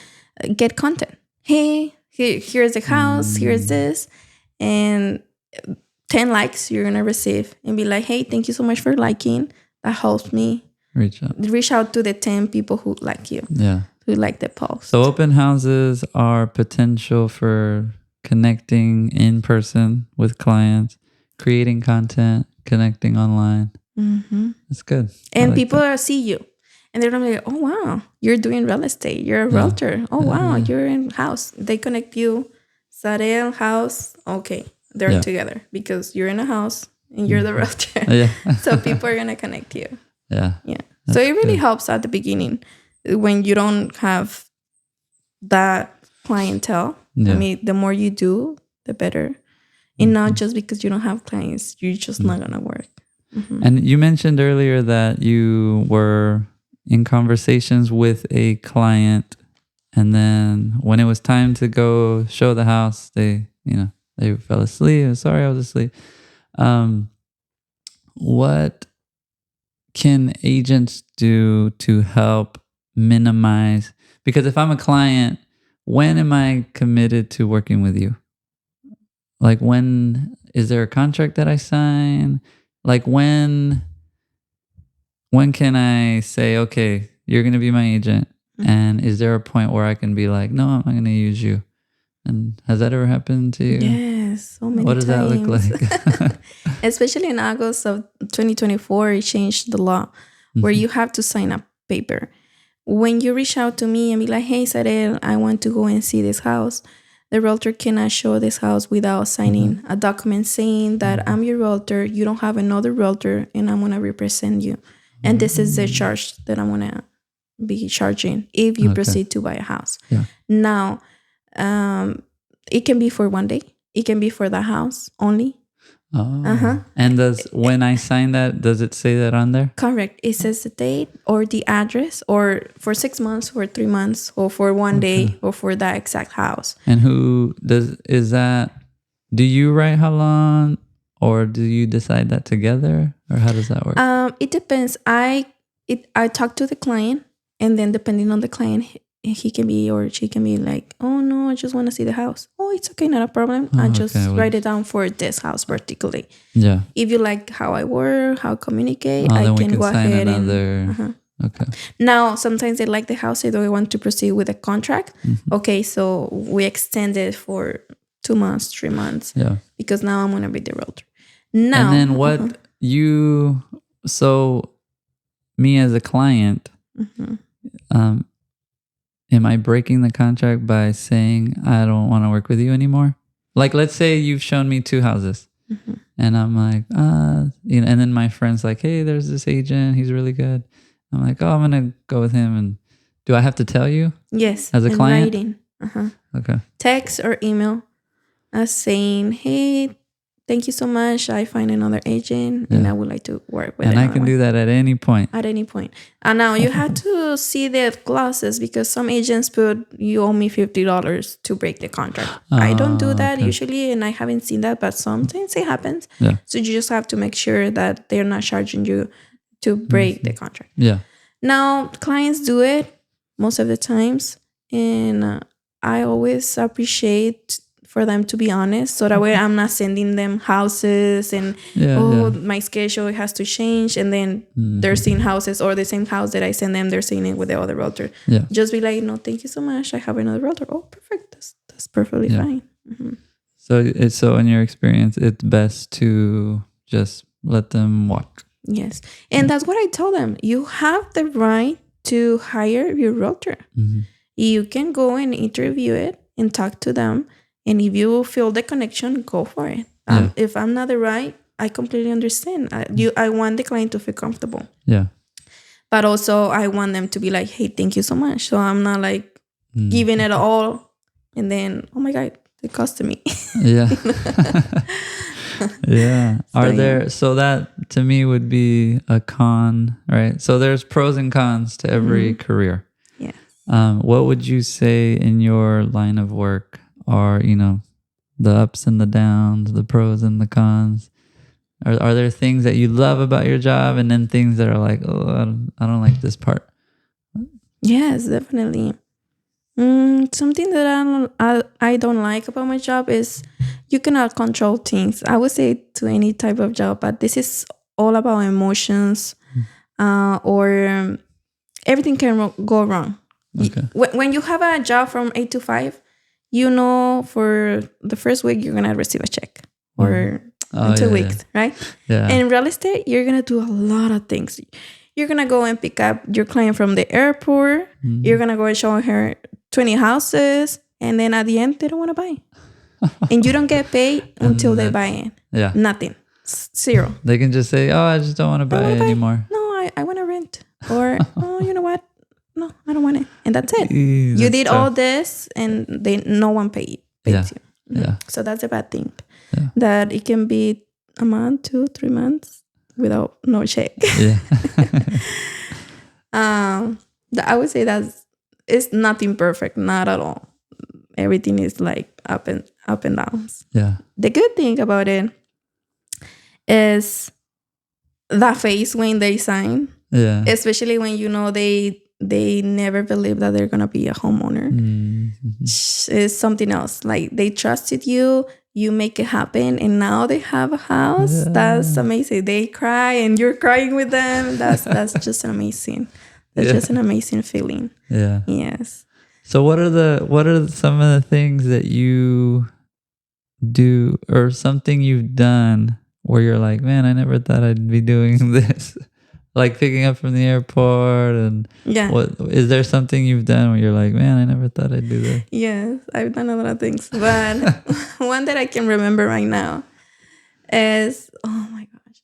get content. Hey, here's the house, here's this. And 10 likes you're going to receive. And be like, hey, thank you so much for liking. That helps me. Reach out to the 10 people who like you. Yeah. Who like the post. So open houses are potential for connecting in person with clients, creating content, connecting online. That's good. And like people see you and they're like, oh wow, you're doing real estate, you're a realtor. Oh wow, you're in house. They connect you. Zarel house. Okay, they're together because you're in a house and you're the realtor. So people are gonna connect you. Yeah. So it really helps at the beginning when you don't have that clientele. I mean, the more you do, the better. And not just because you don't have clients, you're just not gonna work. And you mentioned earlier that you were in conversations with a client, and then when it was time to go show the house, they fell asleep. Sorry, I was asleep. What can agents do to help minimize? Because if I'm a client, when am I committed to working with you? Like, when is there a contract that I sign? Like, when can I say, okay, you're going to be my agent? And is there a point where I can be like, no, I'm not going to use you? And has that ever happened to you? Yes, so many times. What does that look like? Especially in August of 2024, it changed the law where you have to sign a paper. When you reach out to me and be like, hey, Zarel, I want to go and see this house, the realtor cannot show this house without signing a document saying that I'm your realtor, you don't have another realtor, and I'm going to represent you. And this is the charge that I'm going to be charging if you proceed to buy a house. Now, it can be for one day. It can be for the house only. Oh. And when I sign that, does it say that on there? Correct. It says the date or the address, or for 6 months, or 3 months, or for 1 day, or for that exact house. And do you write how long, or do you decide that together, or how does that work? It depends. I talk to the client, and then depending on the client, he can be or she can be like, oh no, I just want to see the house. Oh, it's okay, not a problem. I just write it down for this house particularly. Yeah. If you like how I work, how I communicate, I can go ahead and. Okay. Now, sometimes they like the house, they don't want to proceed with a contract. Mm-hmm. Okay, so we extend it for 2 months, 3 months. Yeah. Because now I'm gonna be the realtor. Now, and then what so me as a client, am I breaking the contract by saying I don't want to work with you anymore? Like, let's say you've shown me 2 houses, and I'm like, and then my friend's like, hey, there's this agent, he's really good. I'm like, oh, I'm gonna go with him. And do I have to tell you? Yes, as a client. Writing. Okay. Text or email, saying, hey, thank you so much. I find another agent, and I would like to work with. And I can do that at any point. At any point. And now you have to see the clauses, because some agents put, you owe me $50 to break the contract. I don't do that usually, and I haven't seen that, but sometimes it happens. Yeah. So you just have to make sure that they're not charging you to break the contract. Yeah. Now, clients do it most of the times, and I always appreciate for them to be honest, so that way I'm not sending them houses and my schedule has to change, and then they're seeing houses, or the same house that I send them, they're seeing it with the other realtor. Yeah. Just be like, no, thank you so much, I have another realtor. Oh, perfect. That's perfectly fine. Mm-hmm. So in your experience, it's best to just let them walk. Yes. And that's what I tell them. You have the right to hire your realtor. Mm-hmm. You can go and interview it and talk to them. And if you feel the connection, go for it. If I'm not the right, I completely understand. I want the client to feel comfortable. Yeah. But also, I want them to be like, hey, thank you so much. So I'm not like giving it all. And then, oh my God, it cost me. Yeah. Yeah. So that to me would be a con, right? So there's pros and cons to every career. Yeah. What would you say in your line of work are, the ups and the downs, the pros and the cons? Are there things that you love about your job, and then things that are like, oh, I don't like this part? Yes, definitely. Something that I don't like about my job is you cannot control things. I would say to any type of job, but this is all about emotions, or everything can go wrong. Okay. When you have a job from 8 to 5, for the first week you're gonna receive a check, or in 2 weeks, right? Yeah. And in real estate, you're gonna do a lot of things. You're gonna go and pick up your client from the airport. You're gonna go and show her 20 houses, and then at the end they don't want to buy, and you don't get paid until they buy it. Yeah, nothing, zero. They can just say, "Oh, I just don't want to buy it anymore." No, I want to rent, or oh, you know what? No, I don't want it, and that's it. You did all this, and no one paid you. Yeah. So that's a bad thing. Yeah. That it can be a month, 2, 3 months without no check. Yeah. I would say it's nothing perfect, not at all. Everything is like up and downs. Yeah. The good thing about it is that phase when they sign. Yeah. Especially when they never believe that they're gonna be a homeowner. Mm-hmm. It's something else. Like, they trusted you, you make it happen, and now they have a house. Yeah. That's amazing. They cry and you're crying with them. That's just amazing. That's just an amazing feeling. Yeah. Yes. So what are some of the things that you do, or something you've done where you're like, man, I never thought I'd be doing this? Like picking up from the airport, and what is there something you've done where you're like, man, I never thought I'd do this? Yes, I've done a lot of things, but one that I can remember right now is, oh my gosh,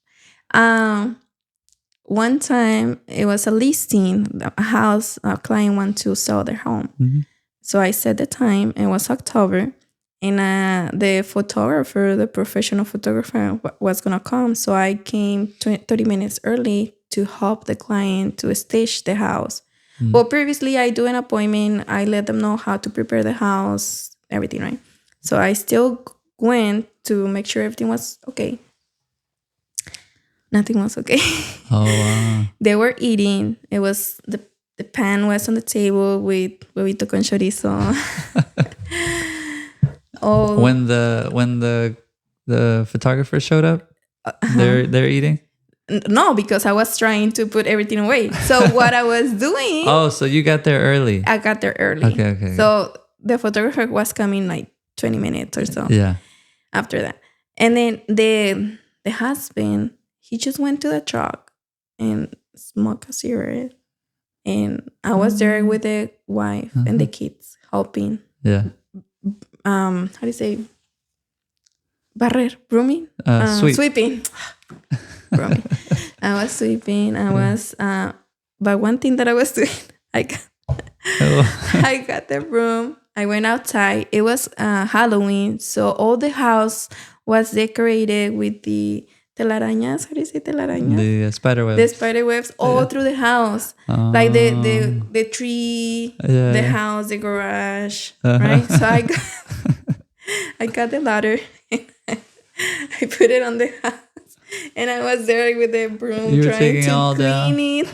one time it was a listing, a house, a client wanted to sell their home. Mm-hmm. So I set the time, it was October, And the photographer, the professional photographer, was gonna come. So I came 30 minutes early to help the client to stage the house. Well, previously I do an appointment. I let them know how to prepare the house, everything, right? So I still went to make sure everything was okay. Nothing was okay. Oh, wow. They were eating. It was the pan was on the table with huevito con chorizo. Oh, When the photographer showed up, they're eating? No, because I was trying to put everything away. So what I was doing... Oh, so you got there early. I got there early. Okay. So the photographer was coming like 20 minutes or so. Yeah. After that. And then the husband, he just went to the truck and smoked a cigarette. And I was there with the wife and the kids helping. Yeah. How do you say? Barrer, brooming? Sweeping. Brooming. I was sweeping. I was, but one thing that I was doing, I got the broom. I went outside. It was Halloween, so all the house was decorated with the telarañas. How do you say telarañas? The spider webs. The spider webs all through the house, like the tree, the house, the garage, right? So I got the ladder. I put it on the house, and I was there with the broom trying to clean it.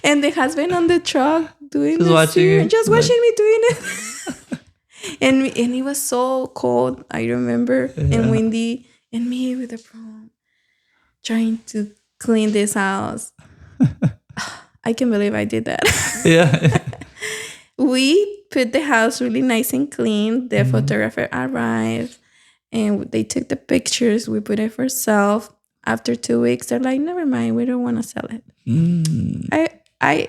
And the husband on the truck doing just watching me doing it. and it was so cold, I remember, and windy, and me with the broom trying to clean this house. I can't believe I did that. Yeah. We put the house really nice and clean. The photographer arrived. And they took the pictures. We put it for sale. After 2 weeks, they're like, never mind. We don't want to sell it. I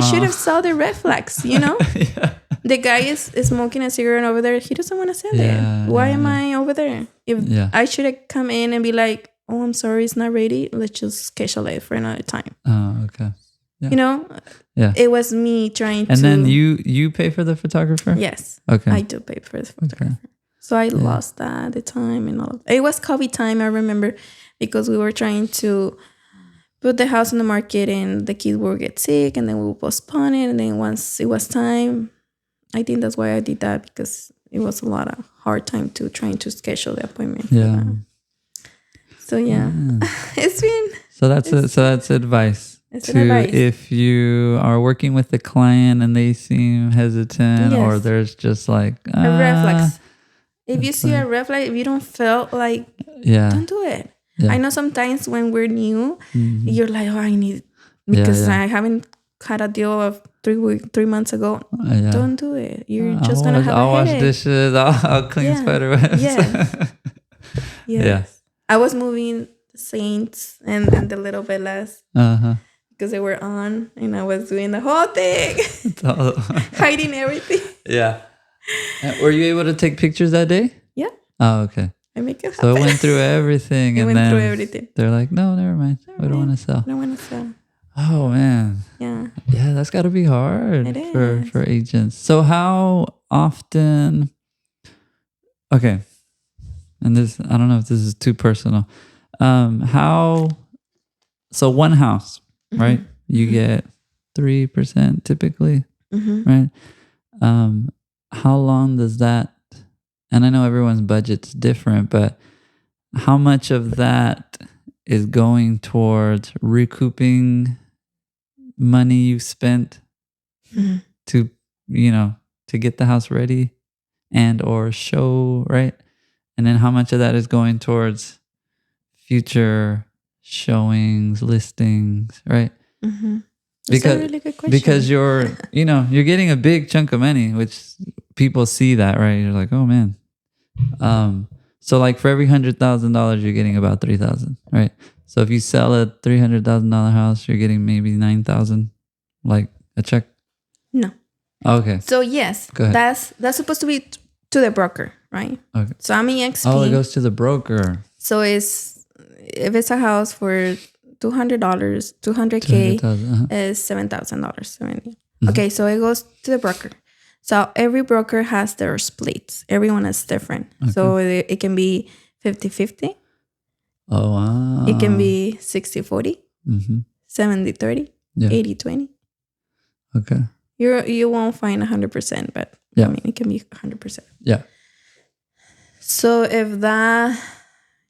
should have saw the red flags, you know? Yeah. The guy is smoking a cigarette over there. He doesn't want to sell it. Why am I over there? I should have come in and be like, oh, I'm sorry, it's not ready. Let's just schedule it for another time. Oh, okay. Yeah. You know? Yeah. It was me trying to... And then you pay for the photographer? Yes. Okay. I do pay for the photographer. Okay. So I lost that at the time and all of that. It was COVID time, I remember, because we were trying to put the house on the market and the kids will get sick and then we'll postpone it. And then once it was time, I think that's why I did that, because it was a lot of hard time to trying to schedule the appointment. Yeah. So yeah, it's been... So that's advice. It's an advice. If you are working with the client and they seem hesitant or there's just like... a reflex. If you see a red flag, if you don't feel like, don't do it. Yeah. I know sometimes when we're new, you're like, oh, I need, because I haven't had a deal of 3 months ago. Don't do it. You're just going to have a headache. I'll wash dishes. I'll clean spider webs. Yes. Yes. I was moving the Saints and the little Bellas because they were on, and I was doing the whole thing, hiding everything. Yeah. Were you able to take pictures that day? Yeah. Oh, okay. I make it happen. So it went through everything. They're like, no, never mind. We don't want to sell. I don't want to sell. Oh, man. Yeah. Yeah, that's got to be hard for agents. So how often... Okay. And this, I don't know if this is too personal. So one house, right? You get 3% typically, right? How long does that, and I know everyone's budget's different, but how much of that is going towards recouping money you spent to get the house ready and or show, right? And then how much of that is going towards future showings, listings, right? That's a really good question. Because you're getting a big chunk of money, which people see that, right? You're like, oh man. So like for every $100,000, you're getting about $3,000, right? So if you sell a $300,000 house, you're getting maybe $9,000, like a check. No. Okay. So yes, that's supposed to be to the broker, right? Okay. So I'm an EXP. Oh, it goes to the broker. So if it's a house for $200, $200K is $7,000. Okay, so it goes to the broker. So every broker has their splits. Everyone is different. Okay. So it can be 50-50. Oh, wow. It can be 60-40, 70-30, 80-20. Okay. You won't find 100%, but I mean, it can be 100%. Yeah. So if that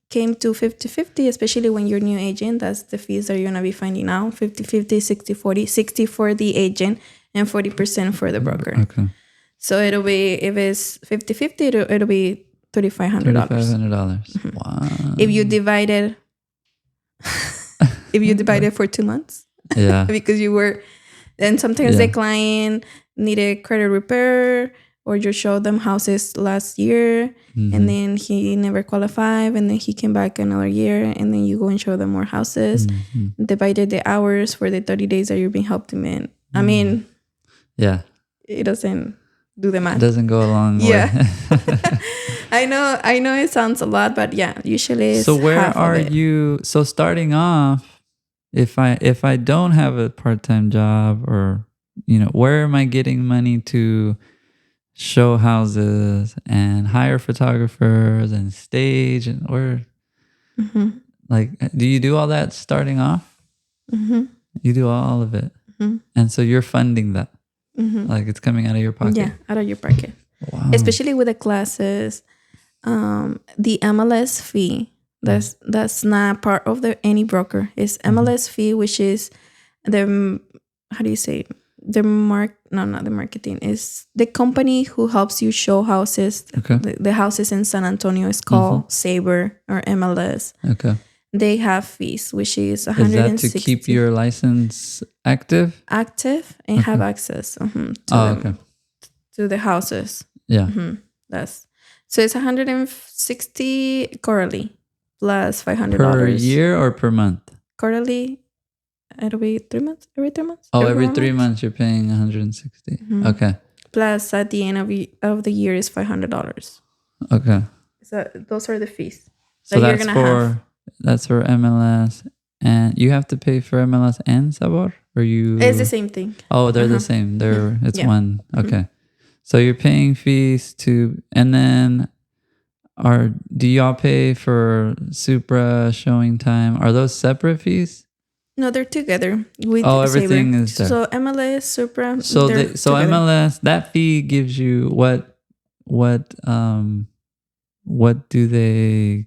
came to 50-50, especially when you're a new agent, that's the fees that you're going to be finding out. 50-50, 60-40, 60 for the agent and 40% for the broker. Okay. So it'll be, if it's 50-50, it'll be $3,500. $3,500. Wow. If you divide it, for 2 months. Yeah. Because you were, and sometimes the client needed credit repair, or you showed them houses last year and then he never qualified, and then he came back another year, and then you go and show them more houses. Divided the hours for the 30 days that you've been helping them. I mean, it doesn't do the math. It doesn't go along. Yeah. I know it sounds a lot, but usually it's so where are you? So starting off, if I don't have a part-time job, or where am I getting money to show houses and hire photographers and stage, and where like, do you do all that starting off? You do all of it. And so you're funding that. Like, it's coming out of your pocket. Yeah, out of your pocket. Wow. Especially with the classes, the MLS fee, that's not part of any broker. It's MLS fee, which is the, how do you say it? Not the marketing. Is the company who helps you show houses. Okay. The houses in San Antonio is called Sabre or MLS. Okay. They have fees, which is $160. Is that to keep your license active? Active and have access to the houses. Yeah. So it's $160 quarterly plus $500 per year or per month. Quarterly. It'll be 3 months. Every 3 months. Oh, every 3 months you're paying $160. Okay. Plus at the end of the year is $500. Okay. So those are the fees. So that's for MLS, and you have to pay for MLS and Sabor, or you? It's the same thing. Oh, they're the same. It's one. Okay. So you're paying fees to, and then do y'all pay for Supra, showing time? Are those separate fees? No, they're together. Everything is there. So MLS, Supra. So MLS, that fee gives you what do they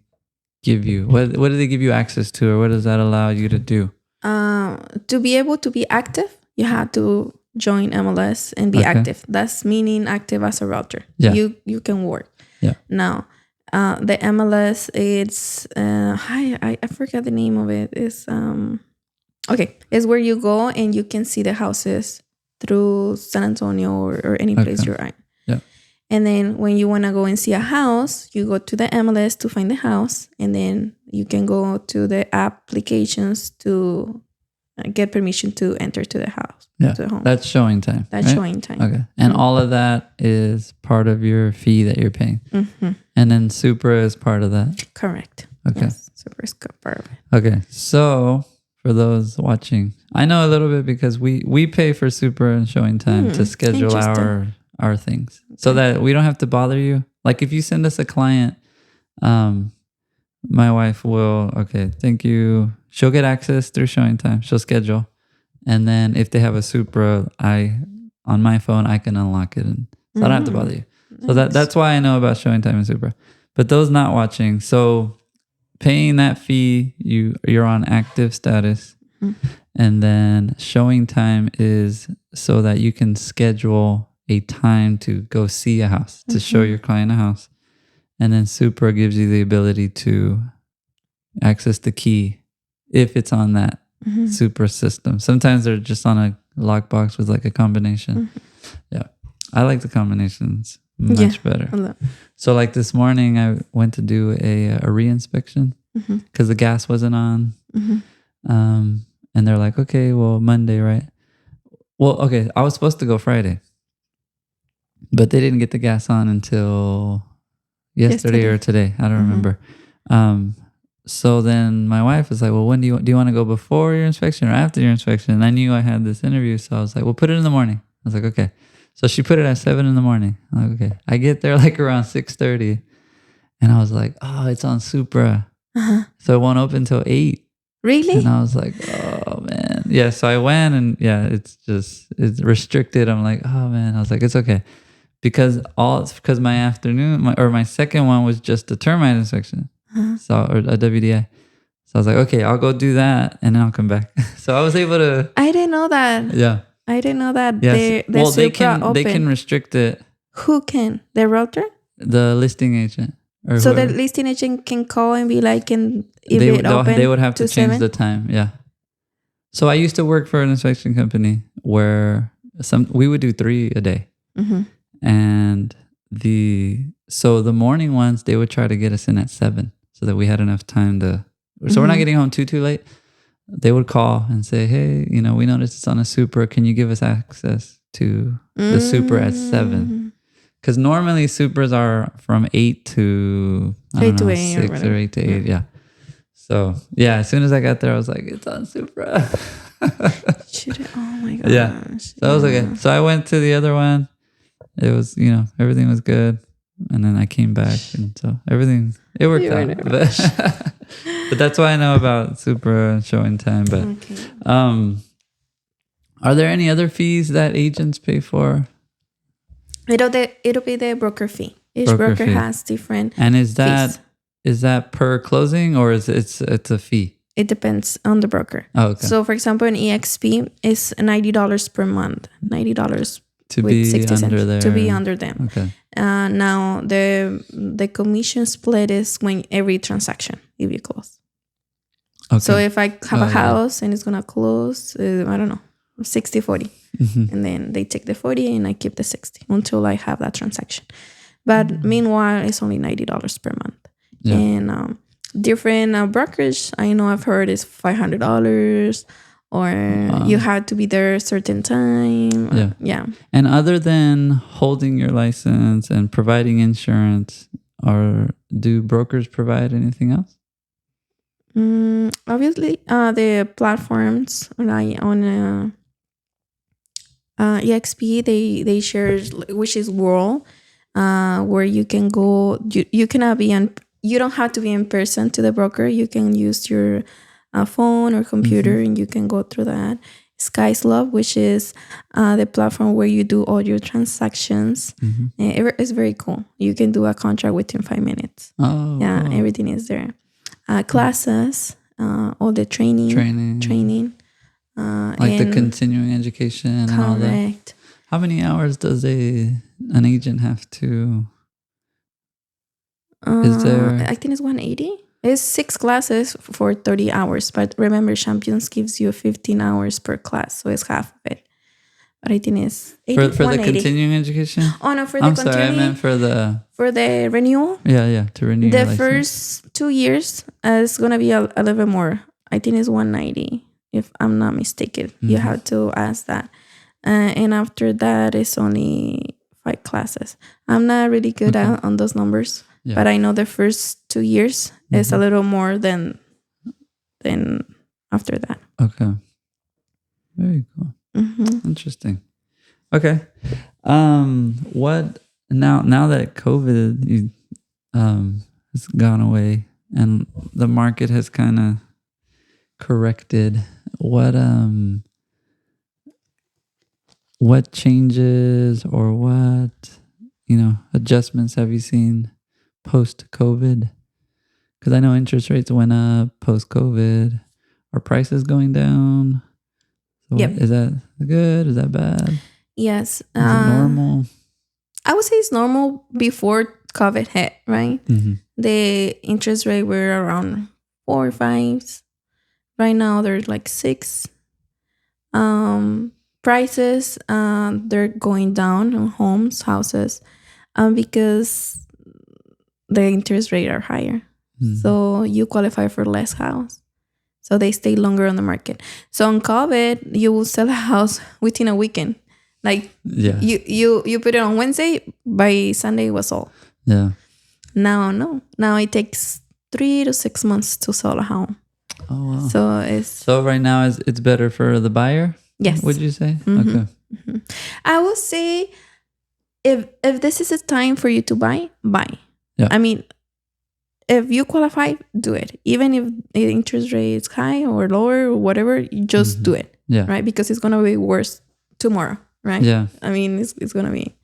give you? What do they give you access to, or what does that allow you to do? To be able to be active, you have to join MLS and be active. That's meaning active as a realtor. Yeah. You can work. Yeah. Now, the MLS, it's I forgot the name of it. It's it's where you go and you can see the houses through San Antonio or any place you're in. Yeah. And then when you want to go and see a house, you go to the MLS to find the house, and then you can go to the applications to get permission to enter to the house. Yeah, to the home. That's showing time. That's showing time. Okay. And all of that is part of your fee that you're paying. And then Supra is part of that. Correct. Okay. Yes, Supra is part of it. Okay. So for those watching, I know a little bit because we pay for Supra and showing time to schedule our things, so that we don't have to bother you. Like, if you send us a client, my wife will, thank you. She'll get access through showing time. She'll schedule. And then if they have a Supra, on my phone, I can unlock it. And so I don't have to bother you. So that's why I know about showing time and Supra. But those not watching, so paying that fee, you're on active status. And then showing time is so that you can schedule a time to go see a house, to show your client a house. And then Supra gives you the ability to access the key if it's on that Supra system. Sometimes they're just on a lockbox with like a combination. Yeah. I like the combinations much better. So like this morning, I went to do a re-inspection because the gas wasn't on. And they're like, okay, well, Monday, right? Well, okay, I was supposed to go Friday, but they didn't get the gas on until yesterday or today. I don't remember. So then my wife was like, well, when do you want to go, before your inspection or after your inspection? And I knew I had this interview, so I was like, well, put it in the morning. I was like, okay. So she put it at 7 in the morning. I'm like, okay. I get there like around 6:30, and I was like, oh, it's on Supra. So it won't open till 8. Really? And I was like, oh man. Yeah. So I went, and yeah, it's restricted. I'm like, oh man. I was like, it's okay. Because my afternoon, my second one was just a termite inspection. So, or a WDI. So I was like, okay, I'll go do that, and then I'll come back. So I was able to. I didn't know that. Yeah. I didn't know that. Yes. They can restrict it. Who can? The realtor? The listing agent. Or so whoever. the listing agent can call and be like, if they would have to change 7? the time. Yeah. So I used to work for an inspection company where we would do 3 a day. And the morning ones, they would try to get us in at 7 so that we had enough time to, so we're not getting home too late. They would call and say, hey, we noticed it's on a Supra. Can you give us access to the Supra at 7? Because normally Supras are from 8 to, I don't know, 6 or 8 to 8. Yeah. So yeah, as soon as I got there, I was like, it's on Supra. Oh my gosh. Yeah. So that was okay. So I went to the other one. It was, everything was good. And then I came back, and so it worked out. But that's why I know about Supra and showing time. But are there any other fees that agents pay for? It'll be the broker fee. Each broker fee has different. And is fees. that per closing, or is it's a fee? It depends on the broker. Oh, okay. So for example, in EXP is $90 per month. $90 to with be 60 under cents there. to be under them. Okay. Now the commission split is when every transaction if you close. Okay. So if I have a house and it's gonna close, I don't know, 60-40, and then they take the 40 and I keep the 60 until I have that transaction. But meanwhile, it's only $90 per month. Yeah. And different brokers I know I've heard is $500. Or you had to be there a certain time. Yeah. And other than holding your license and providing insurance, do brokers provide anything else? Obviously, the platforms like on EXP, they share, which is World, where you can go. You cannot be you don't have to be in person to the broker. You can use your phone or computer, and you can go through that. Sky's Love, which is the platform where you do all your transactions. It's very cool. You can do a contract within 5 minutes. Everything is there. Classes, all the training, like the continuing education. Correct. And all that. How many hours does an agent have to? Is there? I think it's 180. It's 6 classes for 30 hours. But remember, Champions gives you 15 hours per class. So it's half of it. But I think it's 80, for the continuing education? Oh, no, for the continuing. I'm sorry, I meant for the renewal. Yeah, to renew the first 2 years is going to be a little bit more. I think it's 190, if I'm not mistaken. You have to ask that. And after that, it's only 5 classes. I'm not really good on those numbers. Yeah. But I know the first 2 years is a little more than after that. Okay. Very cool. Interesting. Okay. What now that COVID has gone away and the market has kind of corrected, what changes or what adjustments have you seen post-COVID? Because I know interest rates went up post-COVID. Are prices going down? So is that good? Is that bad? Yes. Is it normal? I would say it's normal before COVID hit, right? The interest rate were around 4 or 5. Right now, they're like 6. Prices, they're going down on houses, because the interest rate are higher. So you qualify for less house. So they stay longer on the market. So on COVID, you will sell a house within a weekend. Like you put it on Wednesday, by Sunday it was sold. Yeah. Now, no. Now it takes 3 to 6 months to sell a home. Oh, wow. So right now it's better for the buyer? Yes. Would you say? Okay. I would say if this is a time for you to buy, buy. Yeah. I mean, if you qualify, do it. Even if the interest rate is high or lower or whatever, you just do it. Yeah. Right? Because it's gonna be worse tomorrow. Right? Yeah. I mean, it's gonna be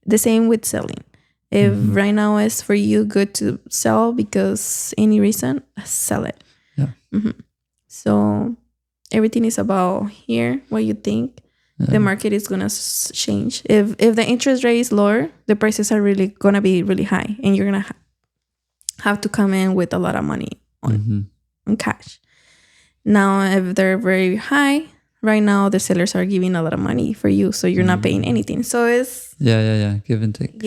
the same with selling. If right now is for you good to sell because any reason, sell it. Yeah. So everything is about here, what you think. The market is gonna change. If the interest rate is lower, the prices are really gonna be really high, and you're gonna have to come in with a lot of money on cash. Now, if they're very high, right now the sellers are giving a lot of money for you, so you're not paying anything. So it's give and take.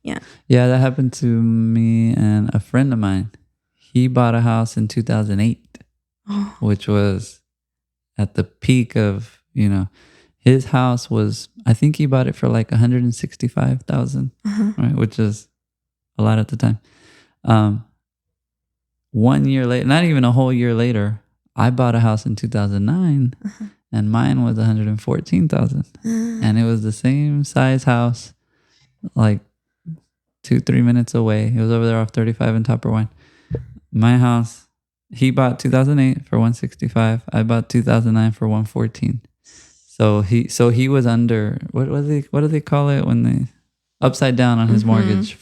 Yeah. That happened to me and a friend of mine. He bought a house in 2008, which was at the peak of, his house was, I think he bought it for like 165,000, right? Which is a lot at the time. 1 year later, not even a whole year later, I bought a house in 2009 and mine was 114,000. And it was the same size house, like 2-3 minutes away. It was over there off 35 and Topper Wine. My house, he bought 2008 for 165. I bought 2009 for 114. So he was under, what do they call it when they upside down on his mortgage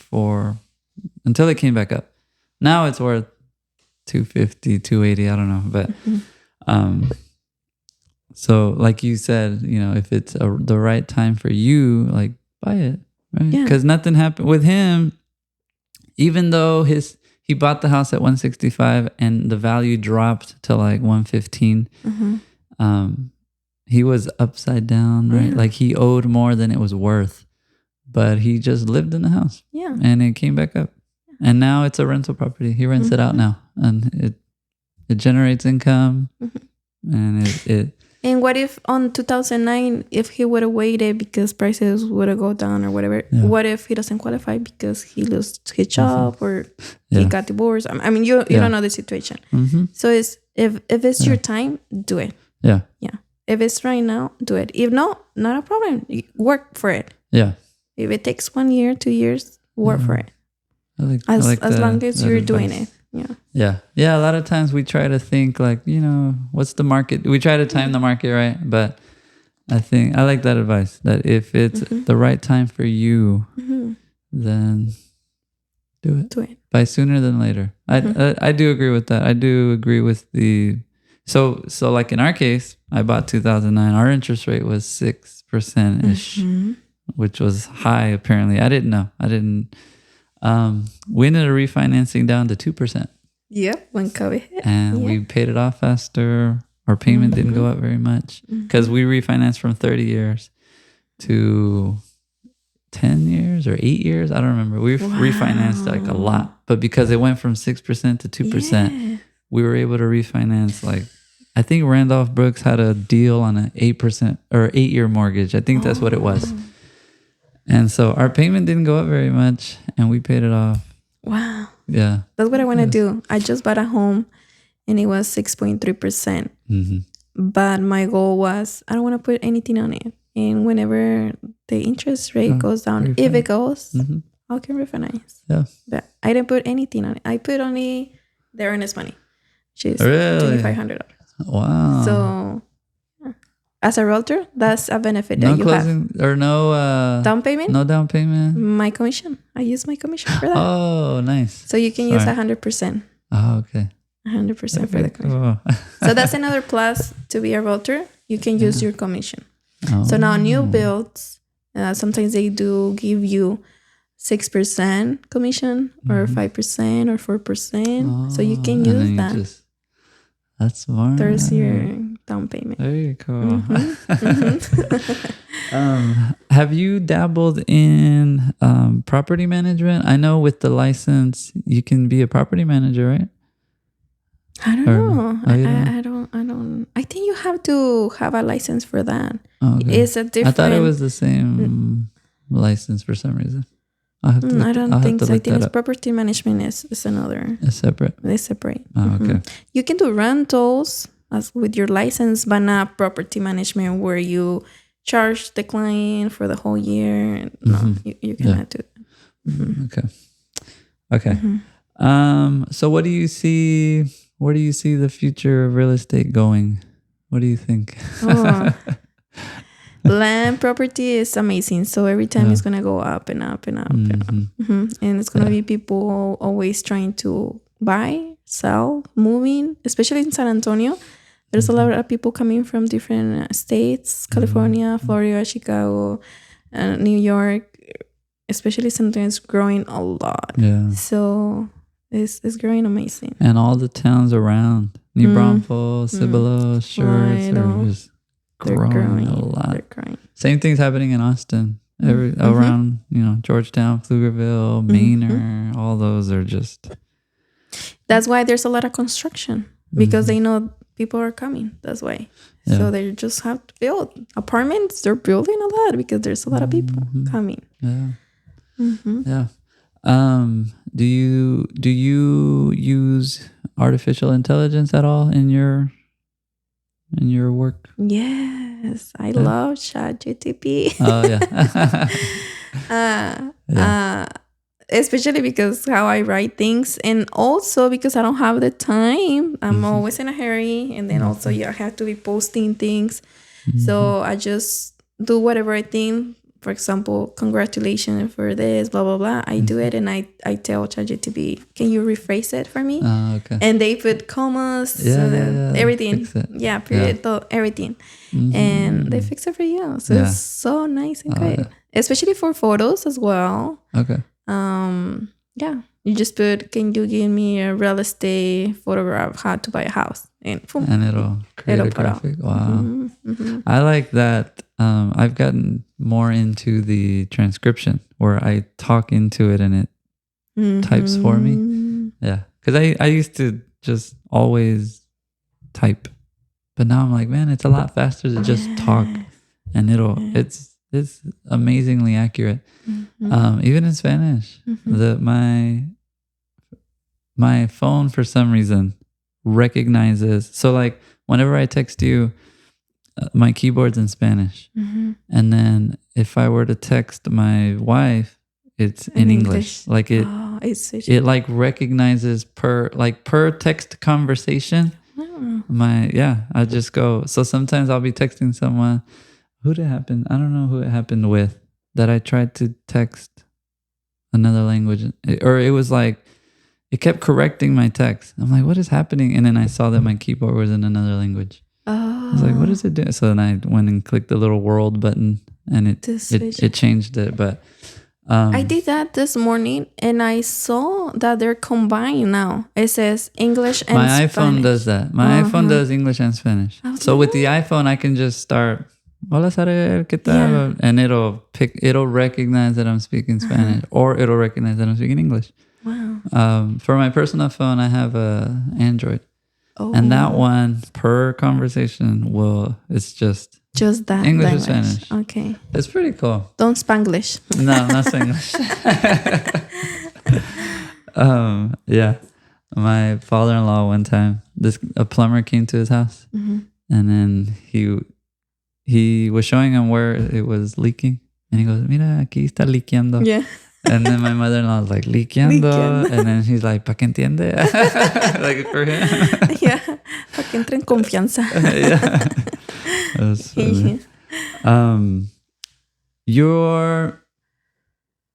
until it came back up. Now it's worth 250, 280, I don't know, but so like you said, if it's the right time for you, like buy it, right? Because nothing happened with him. Even though he bought the house at 165 and the value dropped to like 115. He was upside down, right? Like he owed more than it was worth, but he just lived in the house. Yeah. And it came back up. And now it's a rental property. He rents it out now, and it generates income. And it And what if on 2009, if he would have waited because prices would have gone down or whatever, what if he doesn't qualify because he lost his job or he got divorced? I mean, you don't know the situation. So if it's your time, do it. Yeah. If it's right now, do it. If not a problem. Work for it. Yeah. If it takes 1 year, 2 years, work for it. As long as you're doing it. Yeah. A lot of times we try to think like, what's the market? We try to time the market, right? But I think I like that advice that if it's the right time for you, then do it. Buy sooner than later. I do agree with that. I do agree with the so like in our case, I bought 2009. Our interest rate was 6%-ish, which was high apparently. I didn't know. We ended up refinancing down to 2%. Yep, when COVID hit. And we paid it off faster. Our payment didn't go up very much because we refinanced from 30 years to 10 years or 8 years. I don't remember. We refinanced like a lot. But because it went from 6% to 2%, we were able to refinance like, I think Randolph Brooks had a deal on an 8% or 8-year mortgage. I think that's what it was. And so our payment didn't go up very much and we paid it off. Wow. Yeah. That's what I want to do. I just bought a home and it was 6.3%. But my goal was, I don't want to put anything on it. And whenever the interest rate goes down, if it goes, I can refinance. Yeah. But I didn't put anything on it. I put only the earnest money, which is $2,500. Wow. So as a realtor, that's a benefit that you have. Or no down payment? No down payment? My commission. I use my commission for that. Oh, nice. So you can use 100%. Oh, okay. 100% for the commission. Cool. So that's another plus to be a realtor. You can use your commission. So now new builds, sometimes they do give you 6% commission or 5% or 4%. So you can use that. That's smart. There's your down payment. Very cool. Have you dabbled in property management? I know with the license, you can be a property manager, right? I don't know. I don't. I think you have to have a license for that. Oh, okay. It's a different. I thought it was the same license for some reason. I don't think so. I think it's property management is another. It's separate. It's separate. Oh, okay. You can do rentals as with your license, but not property management where you charge the client for the whole year. No, you cannot do that. Okay. So what do you see? Where do you see the future of real estate going? What do you think? Land property is amazing. So every time it's gonna go up and up and up and up. And it's gonna be people always trying to buy, sell, moving, especially in San Antonio. There's a lot of people coming from different states, California, Florida, Chicago, New York. Especially San Antonio is growing a lot. Yeah. So it's growing amazing. And all the towns around, New Braunfels, Cibolo, Schertz, are just growing a lot. They're growing. Same thing's happening in Austin. Around, Georgetown, Pflugerville, Manor, all those are just... That's why there's a lot of construction. Because they know people are coming. That's why. Yeah. So they just have to build apartments. They're building a lot because there's a lot of people coming. Yeah. Yeah. Do you use artificial intelligence at all in your work? Yes, I love ChatGPT. Oh yeah. Especially because how I write things, and also because I don't have the time. I'm always in a hurry, and then also I have to be posting things. So I just do whatever I think. For example, congratulations for this, blah, blah, blah. I do it and I tell ChatGPT, can you rephrase it for me? Okay. And they put commas, everything. Period, everything. And they fix it for you. So it's so nice and great. Especially for photos as well. Okay. You just put, can you give me a real estate photograph, how to buy a house? And it'll create a graphic. Wow. I like that. I've gotten more into the transcription where I talk into it and it types for me. Yeah. Because I used to just always type. But now I'm like, man, it's a lot faster to just talk. And it's amazingly accurate. Even in Spanish. My phone, for some reason, recognizes. So like whenever I text you, my keyboard's in Spanish. And then if I were to text my wife, it's in English. Like it like recognizes per text conversation. I just go. So sometimes I'll be texting someone. Who did it happen? I don't know who it happened with, that I tried to text another language, or it was like, it kept correcting my text. I'm like, what is happening? And then I saw that my keyboard was in another language. I was like, what does it do? So then I went and clicked the little world button and it changed it. But I did that this morning and I saw that they're combined now. It says English and Spanish. My iPhone does that. My iPhone does English and Spanish. So with the iPhone, I can just start, hola, Zarel, ¿qué tal? And it'll recognize that I'm speaking Spanish, or it'll recognize that I'm speaking English. Wow. For my personal phone, I have a Android. And that one, per conversation, it's just that English language. and Spanish. Okay. It's pretty cool. Don't Spanglish. No, not Spanglish. My father-in-law, one time, a plumber came to his house, and then he was showing him where it was leaking, and he goes, "Mira, aquí está liqueando." Yeah. And then my mother-in-law was like, liqueando. And then he's like, ¿pa' qué entiende? Like for him. Yeah. Pa' que entre en confianza. Yeah. That's funny.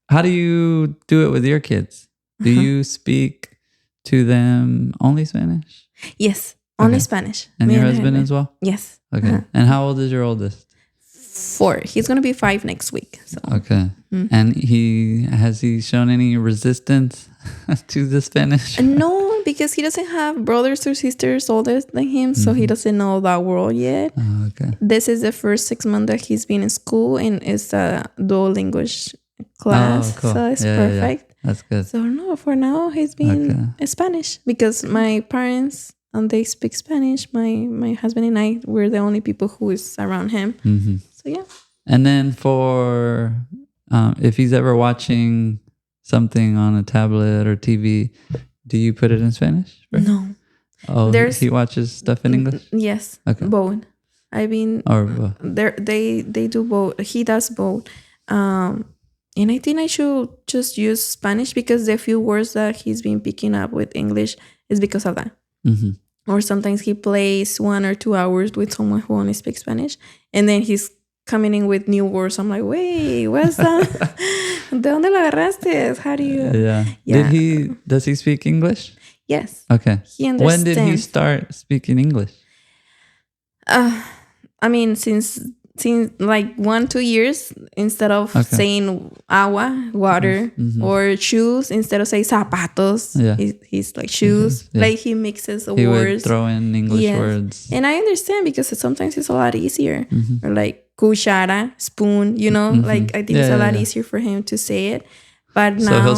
How do you do it with your kids? Do you speak to them only Spanish? Yes. Only Spanish. And your husband as well? Yes. Okay. And how old is your oldest? 4. He's going to be 5 next week. So. Okay. And has he shown any resistance to the Spanish? No, because he doesn't have brothers or sisters older than him, so he doesn't know that world yet. Oh, okay. This is the first 6 months that he's been in school, and it's a dual language class. Oh, cool. So it's perfect. Yeah. That's good. So no, for now he's been Spanish because my parents, they speak Spanish. My husband and I, we're the only people who is around him. So yeah. And then for if he's ever watching something on a tablet or TV, do you put it in Spanish? No. Oh, he watches stuff in English? Yes. Okay. Both. I've been Or there. They do both. He does both. And I think I should just use Spanish because the few words that he's been picking up with English is because of that. mm-hmm. Or sometimes he plays 1 or 2 hours with someone who only speaks Spanish, and then he's coming in with new words. I'm like, wait, what's that? ¿De dónde la agarraste? How do you? Yeah. Does he speak English? Yes. Okay. He understands. When did he start speaking English? I mean, since like 1-2 years, instead of saying agua, water, or shoes, instead of saying zapatos, he's like shoes. Yeah. Like he mixes the words. He would throw in English words. And I understand because sometimes it's a lot easier. Or like cuchara, spoon, like I think it's a lot easier for him to say it. But now, so he'll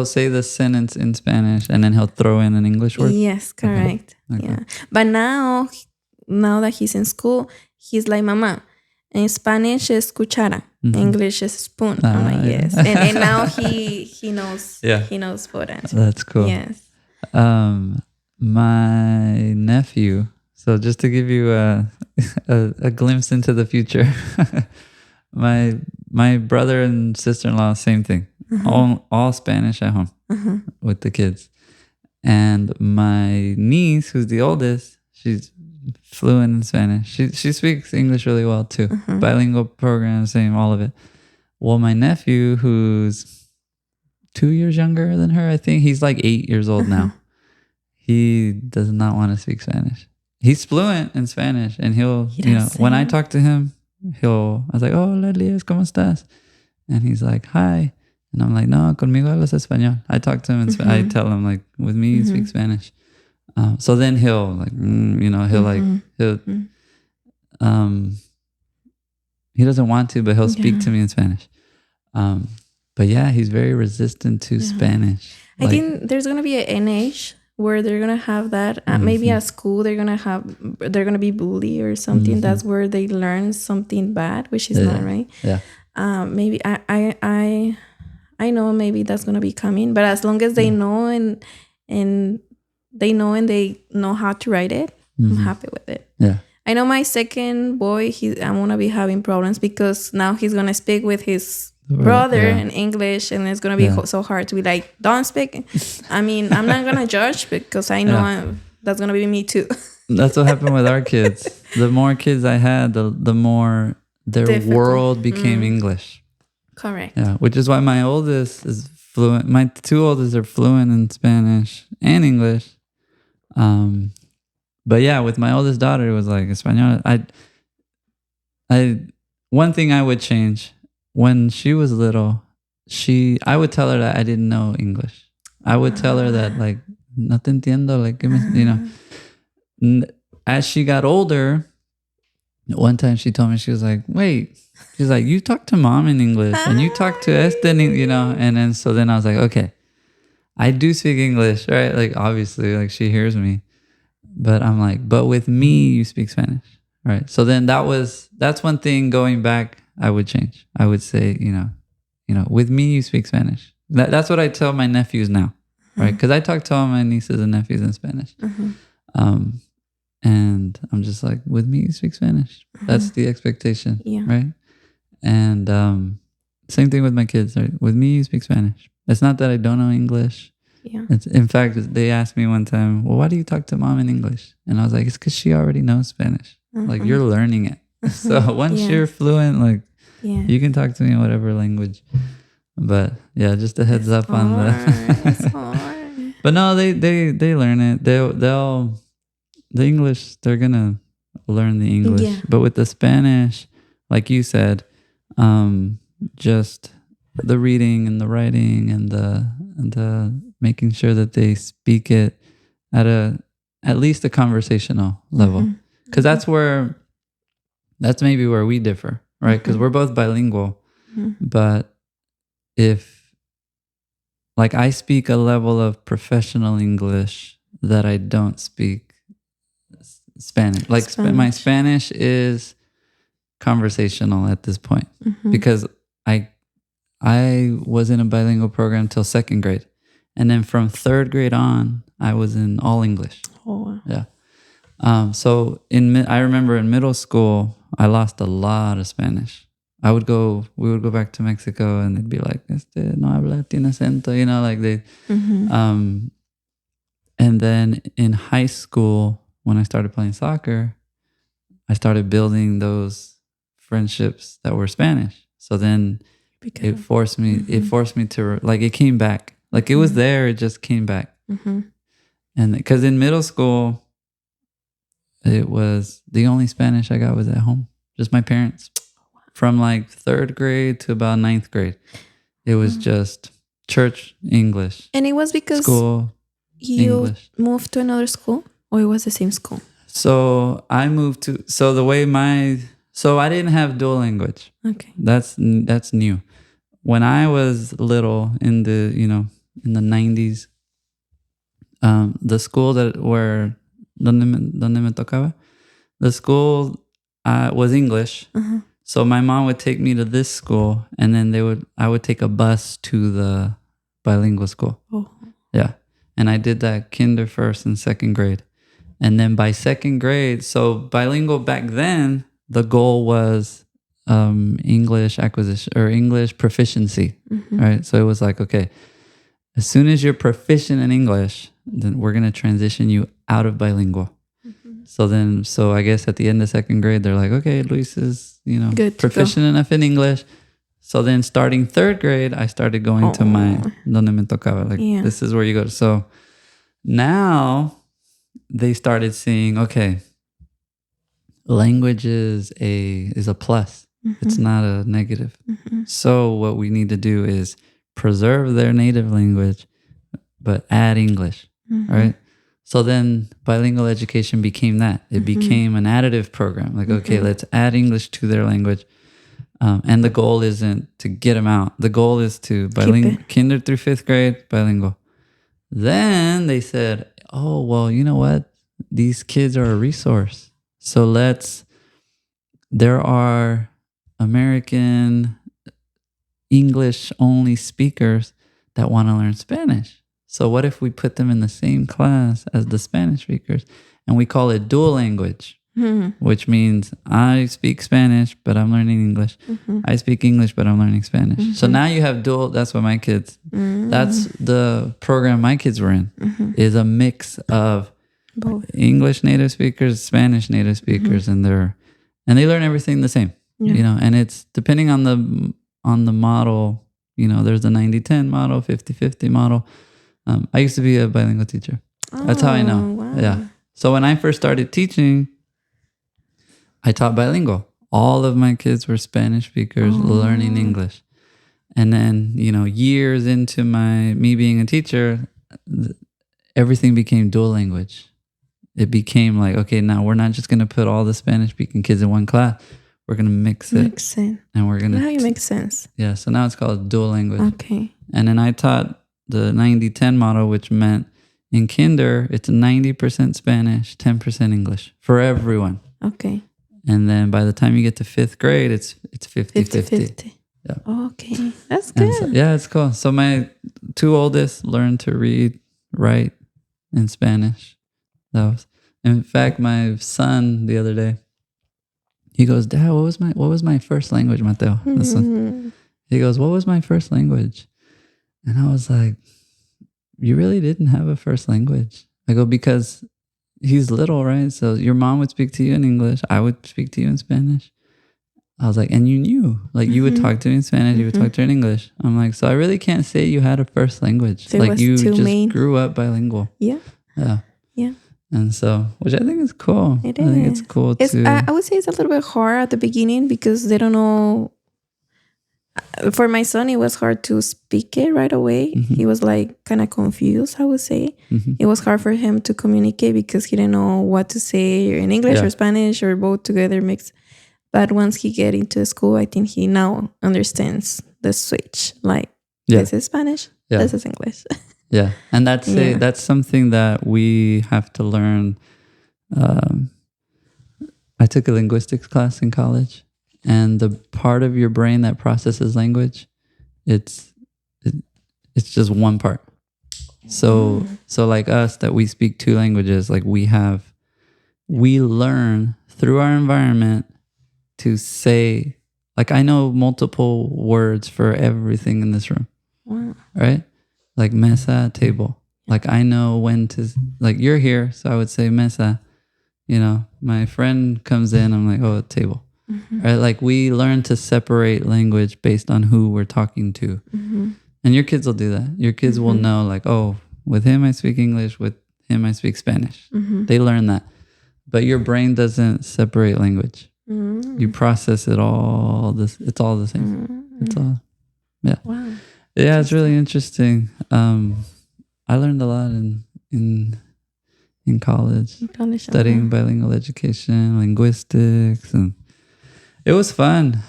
say the sentence in Spanish and then he'll throw in an English word. Yes, correct. Okay. Yeah. But now that he's in school, he's like, Mama, in Spanish is cuchara, English is spoon. I'm like, yes. And now he knows. He knows both answers. That's cool. Yes. My nephew. So just to give you a glimpse into the future, my brother and sister-in-law, same thing. All Spanish at home with the kids. And my niece, who's the oldest, she's fluent in Spanish. She speaks English really well too. Bilingual program, same, all of it. Well, my nephew, who's 2 years younger than her, I think he's like 8 years old now. He does not want to speak Spanish. He's fluent in Spanish, and he'll when I talk to him, I was like, "Hola, Elias, ¿cómo estás?" And he's like, "Hi." And I'm like, "No, conmigo hablas español." I talk to him in Spanish. I tell him, like, with me, you speak Spanish. So then he'll like, he doesn't want to, but he'll speak to me in Spanish. But yeah, he's very resistant to Spanish. I think there's going to be an age where they're going to have that. Maybe at school, they're going to be bullied or something. That's where they learn something bad, which is not right. Yeah. Maybe I know maybe that's going to be coming, but as long as they know and they know how to write it, I'm happy with it. Yeah. I know my second boy, I'm going to be having problems because now he's going to speak with his brother in English, and it's going to be so hard to be like, don't speak. I mean, I'm not going to judge because I know that's going to be me too. That's what happened with our kids. The more kids I had, the more their world became English. Correct. Yeah, which is why my oldest is fluent. My two oldest are fluent in Spanish and English. But yeah, with my oldest daughter, it was like Espanol. One thing I would change when she was little, I would tell her that I didn't know English. I would tell her that like, no te entiendo, like, as she got older, one time she told me, she was like, wait, she's like, you talk to mom in English and you talk to Esther, and then, so then I was like, okay, I do speak English, right? Like, obviously, like she hears me, but I'm like, but with me, you speak Spanish, right? So then that's one thing going back, I would change. I would say, with me, you speak Spanish. That's what I tell my nephews now, right? Because I talk to all my nieces and nephews in Spanish. And I'm just like, with me, you speak Spanish. That's the expectation, right? And same thing with my kids, right? With me, you speak Spanish. It's not that I don't know English. Yeah. In fact, they asked me one time, well, why do you talk to mom in English? And I was like, it's because she already knows Spanish. Like, you're learning it. So once you're fluent, like, you can talk to me in whatever language. But yeah, just a heads up on that. It's hard. But no, they learn it. They'll the English, they're gonna learn the English. Yeah. But with the Spanish, like you said, just the reading and the writing and the making sure that they speak it at least a conversational level. Because that's maybe where we differ, right? Because we're both bilingual. But if, like, I speak a level of professional English that I don't speak Spanish. Like, my Spanish is conversational at this point because I was in a bilingual program till second grade. And then from third grade on, I was in all English. Oh, wow. Yeah. So I remember in middle school, I lost a lot of Spanish. We would go back to Mexico and they'd be like, no habla, tiene acento, like they, and then in high school, when I started playing soccer, I started building those friendships that were Spanish. So then it forced me to, like, it came back. Like it was there, it just came back. And because in middle school, it was the only Spanish I got was at home. Just my parents. From like 3rd grade to about 9th grade. It was just church English. And it was because school you English. Moved to another school, or it was the same school? So I moved to, so I didn't have dual language. Okay. That's new. When I was little in the 90s, the school where donde me tocaba, the school was English. So my mom would take me to this school, and then I would take a bus to the bilingual school. Oh. Yeah. And I did that kinder, 1st and 2nd grade. And then by 2nd grade, so bilingual back then, the goal was English acquisition or English proficiency, right? So it was like, okay, as soon as you're proficient in English, then we're going to transition you out of bilingual. So I guess at the end of 2nd grade, they're like, okay, Luis is, proficient enough in English. So then starting 3rd grade, I started going to my donde me tocaba. Like, this is where you go. So now they started seeing, okay, language is a plus. It's not a negative. So what we need to do is preserve their native language, but add English, right? So then bilingual education became that. It became an additive program. Like, okay, let's add English to their language. And the goal isn't to get them out. The goal is to kinder through 5th grade, bilingual. Then they said, oh, well, you know what? These kids are a resource. So there are American English only speakers that want to learn Spanish. So what if we put them in the same class as the Spanish speakers, and we call it dual language, which means I speak Spanish, but I'm learning English. I speak English, but I'm learning Spanish. So now you have dual. That's what my kids, that's the program my kids were in, is a mix of both English native speakers, Spanish native speakers, and they learn everything the same, and it's depending on the model, there's the 90-10 model, 50-50 model. I used to be a bilingual teacher. That's how I know. Wow. Yeah. So when I first started teaching, I taught bilingual. All of my kids were Spanish speakers learning English. And then, years into me being a teacher, everything became dual language. It became like, okay, now we're not just going to put all the Spanish speaking kids in one class. We're going to mix it. Makes sense. And we're going to... Now it makes sense. Yeah. So now it's called dual language. Okay. And then I taught the 90-10 model, which meant in kinder, it's 90% Spanish, 10% English for everyone. Okay. And then by the time you get to 5th grade, it's 50-50. Yeah. Okay. That's good. So, yeah, it's cool. So my 2 oldest learned to read, write in Spanish. In fact, my son the other day, he goes, Dad, what was my first language, Mateo? This one. He goes, what was my first language? And I was like, you really didn't have a first language? I go, because he's little, right? So your mom would speak to you in English. I would speak to you in Spanish. I was like, and you knew, like you would talk to me in Spanish, you would talk to her in English. I'm like, so I really can't say you had a first language. So like you just grew up bilingual. Yeah. Yeah. Yeah. And so, which I think is cool. It I think it's cool too. I would say it's a little bit hard at the beginning because they don't know. For my son, it was hard to speak it right away. He was like kind of confused, I would say. It was hard for him to communicate because he didn't know what to say in English or Spanish or both together mixed. But once he get into school, I think he now understands the switch. Like, this is Spanish, this is English. Yeah. And that's something that we have to learn. I took a linguistics class in college. And the part of your brain that processes language, it's just one part. So like us, that we speak 2 languages, like we have we learn through our environment to say, like, I know multiple words for everything in this room. Wow. Right? Like mesa, table. Like I know when to, like you're here, so I would say mesa. You know, my friend comes in, I'm like, oh, table. Mm-hmm. Right? Like we learn to separate language based on who we're talking to. Mm-hmm. And your kids will do that. Your kids will know, like, oh, with him I speak English, with him I speak Spanish. Mm-hmm. They learn that. But your brain doesn't separate language. Mm-hmm. You process it all. It's all the same. Mm-hmm. It's all, yeah. Wow. Yeah, it's really interesting. I learned a lot in college, studying bilingual education, linguistics, and it was fun.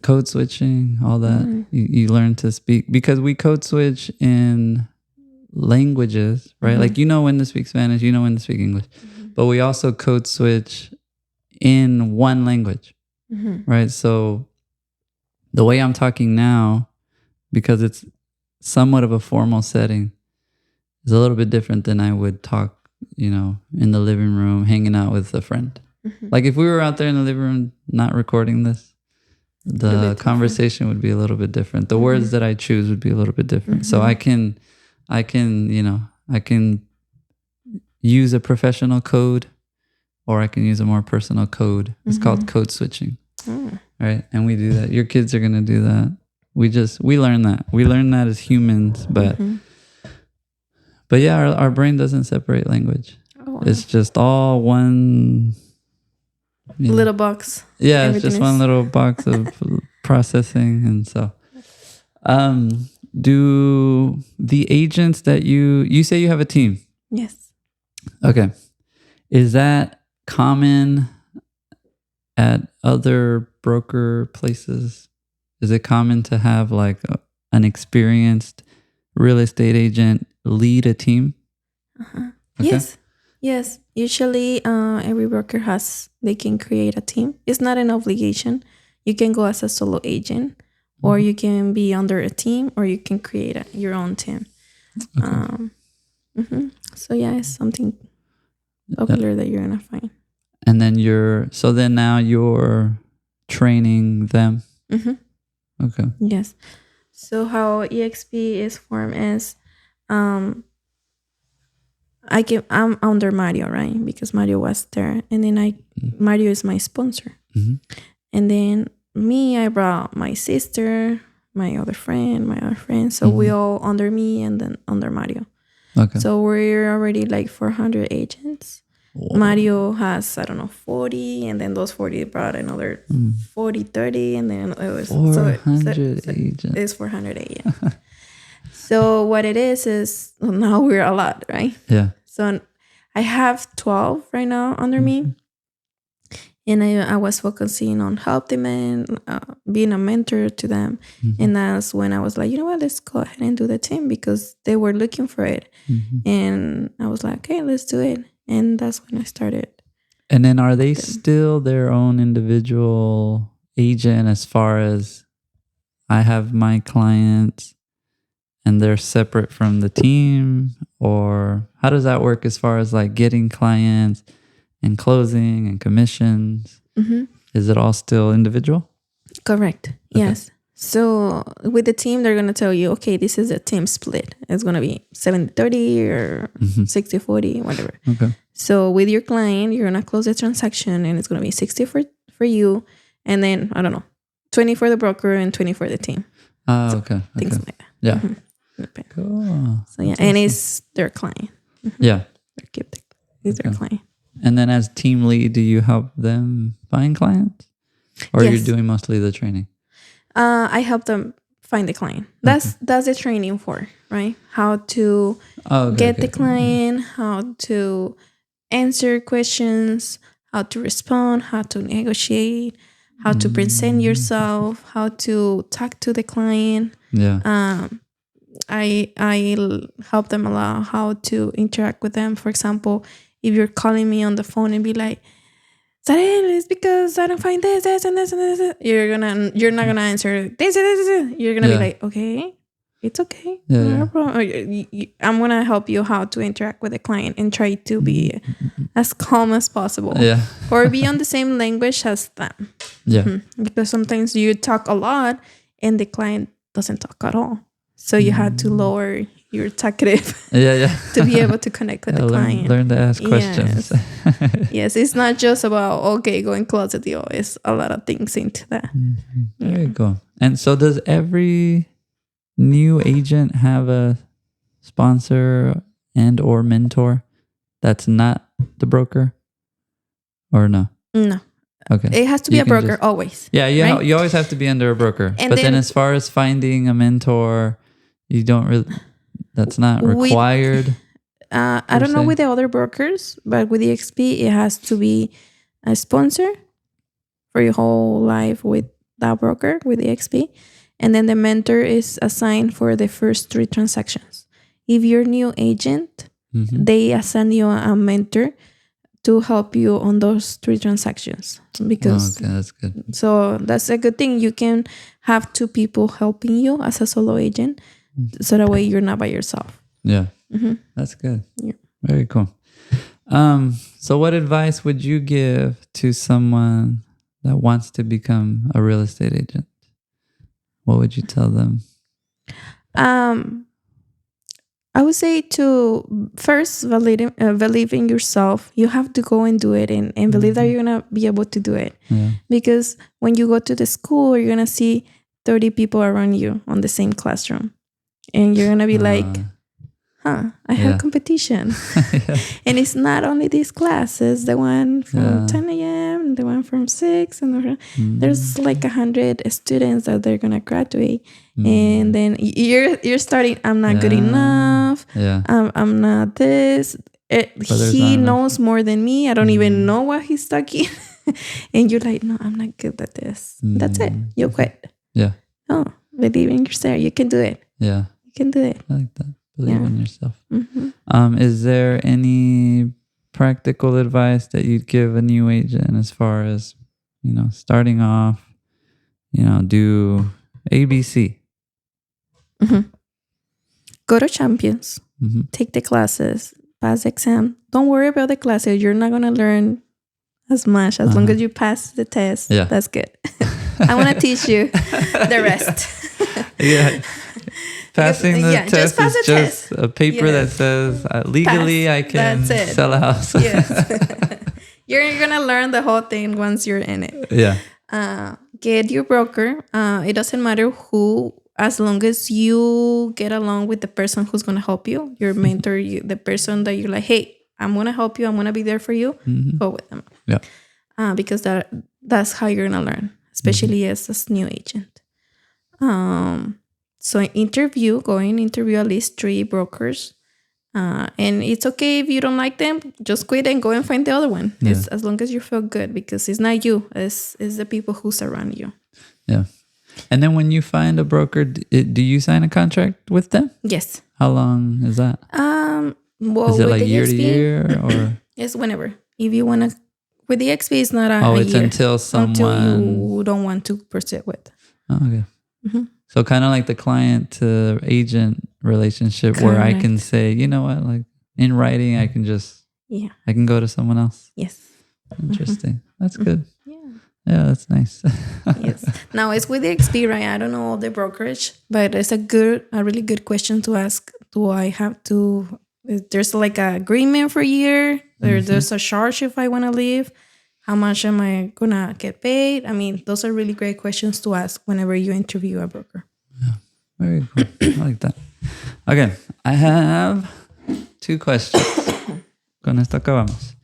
Code switching, all that. Mm. You learn to speak because we code switch in languages, right? Mm-hmm. Like you know when to speak Spanish, you know when to speak English, but we also code switch in one language, right? So the way I'm talking now, because it's somewhat of a formal setting, is a little bit different than I would talk, you know, in the living room, hanging out with a friend. Mm-hmm. Like if we were out there in the living room, not recording this, the conversation would be a little bit different. The words that I choose would be a little bit different. So I can, you know, I can use a professional code or I can use a more personal code. It's called code switching. Right? And we do that. Your kids are going to do that. We learn that. We learn that as humans, but yeah, our brain doesn't separate language. Oh, wow. It's just all one little box. Yeah, everything it's just one little box of processing. And so, do the agents that you say you have a team? Yes. Okay. Is that common at other broker places? Is it common to have like an experienced real estate agent lead a team? Okay. Yes. Usually every broker they can create a team. It's not an obligation. You can go as a solo agent or you can be under a team or you can create your own team. Okay. So yeah, it's something popular that you're going to find. And then now you're training them? Okay. Yes. So how EXP is formed is I'm under Mario, right? Because Mario was there. And then Mario is my sponsor. And then I brought my sister, my other friend. So we all under me and then under Mario. Okay. So we're already like 400 agents. Whoa. Mario has, 40, and then those 40 brought another 40, 30, and then it was 400 agents. It's 400 agents. So what it is now we're a lot, right? Yeah. So I have 12 right now under me. And I was focusing on helping them, being a mentor to them. And that's when I was like, you know what, let's go ahead and do the team because they were looking for it. And I was like, okay, let's do it. And that's when I started. And then are they still their own individual agent as far as I have my clients and they're separate from the team? Or how does that work as far as like getting clients and closing and commissions? Is it all still individual? Correct. Okay. Yes. So with the team, they're going to tell you, okay, this is a team split. It's going to be 70-30 or 60-40, whatever. Okay. So with your client, you're going to close the transaction and it's going to be 60 for you. And then, 20 for the broker and 20 for the team. Okay. Things like that. Yeah. Cool. So yeah, and it's their client. Yeah. It's their client. And then as team lead, do you help them find clients? Or you're doing mostly the training? I help them find the client. That's the training for, right? How to get the client, how to answer questions, how to respond, how to negotiate, how to present yourself, how to talk to the client. Yeah. I help them a lot how to interact with them. For example, if you're calling me on the phone and be like, Zarel, it's because I don't find this, and this, and this. You're not gonna answer this. You're gonna be like, okay, it's okay. Yeah, No yeah. problem. I'm gonna help you how to interact with the client and try to be as calm as possible. Yeah. Or be on the same language as them. Yeah. Because sometimes you talk a lot and the client doesn't talk at all. So you had to lower your talkative Yeah. to be able to connect with the client. Learn to ask questions. Yes, it's not just about, okay, going close the deal. It's a lot of things into that. Very cool. And so does every new agent have a sponsor and or mentor that's not the broker? Or no? No. Okay. It has to be a broker always. Yeah, right? you always have to be under a broker. But then as far as finding a mentor, you don't really, that's not required. I don't know with the other brokers, but with the XP, it has to be a sponsor for your whole life with that broker, with the XP. And then the mentor is assigned for the first 3 transactions. If you're a new agent, they assign you a mentor to help you on those 3 transactions. Because okay, that's good. So that's a good thing. You can have 2 people helping you as a solo agent. So that way you're not by yourself. Yeah. That's good. Yeah. Very cool. So what advice would you give to someone that wants to become a real estate agent? What would you tell them? I would say to first believe in yourself. You have to go and do it and believe that you're going to be able to do it. Yeah. Because when you go to the school, you're going to see 30 people around you on the same classroom. And you're going to be like, I have competition. And it's not only these classes, the one from 10 a.m., the one from 6, and there's like 100 students that they're going to graduate. And then you're starting, I'm not good enough. I'm not this. He knows more than me. I don't even know what he's talking. And you're like, no, I'm not good at this. That's it. You quit. Yeah. Oh, believe in yourself. You can do it. Yeah. You can do it. I like that. Believe in yourself. Is there any practical advice that you'd give a new agent as far as, starting off, do ABC? Go to Champions. Take the classes. Pass the exam. Don't worry about the classes. You're not going to learn as much. As long as you pass the test, that's good. I want to teach you the rest. Yeah. Passing the test pass is just a paper that says legally I can sell a house. Yes. You're going to learn the whole thing once you're in it. Yeah. Get your broker. It doesn't matter who, as long as you get along with the person who's going to help you, your mentor, the person that you're like, hey, I'm going to help you. I'm going to be there for you. Go with them. Yeah. Because that's how you're going to learn, especially as a new agent. So go and interview at least 3 brokers. And it's okay if you don't like them, just quit and go and find the other one. Yeah. It's as long as you feel good, because it's not you, it's the people who surround you. Yeah. And then when you find a broker, do you sign a contract with them? Yes. How long is that? Well, is it like year to year or? It's whenever. If you want to, with the XP, it's not a it's year. until you don't want to pursue it. Oh, okay. So kind of like the client to agent relationship. Correct. Where I can say, you know what, like in writing, I can just, I can go to someone else. Yes. Interesting. That's good. Yeah, that's nice. Yes. Now it's with the XP, right? I don't know all the brokerage, but it's a really good question to ask. Do I have to, there's like an agreement for a year? There's a charge if I want to leave? How much am I going to get paid? I mean, those are really great questions to ask whenever you interview a broker. Yeah, very cool. I like that. Okay, I have 2 questions. Con esto acabamos.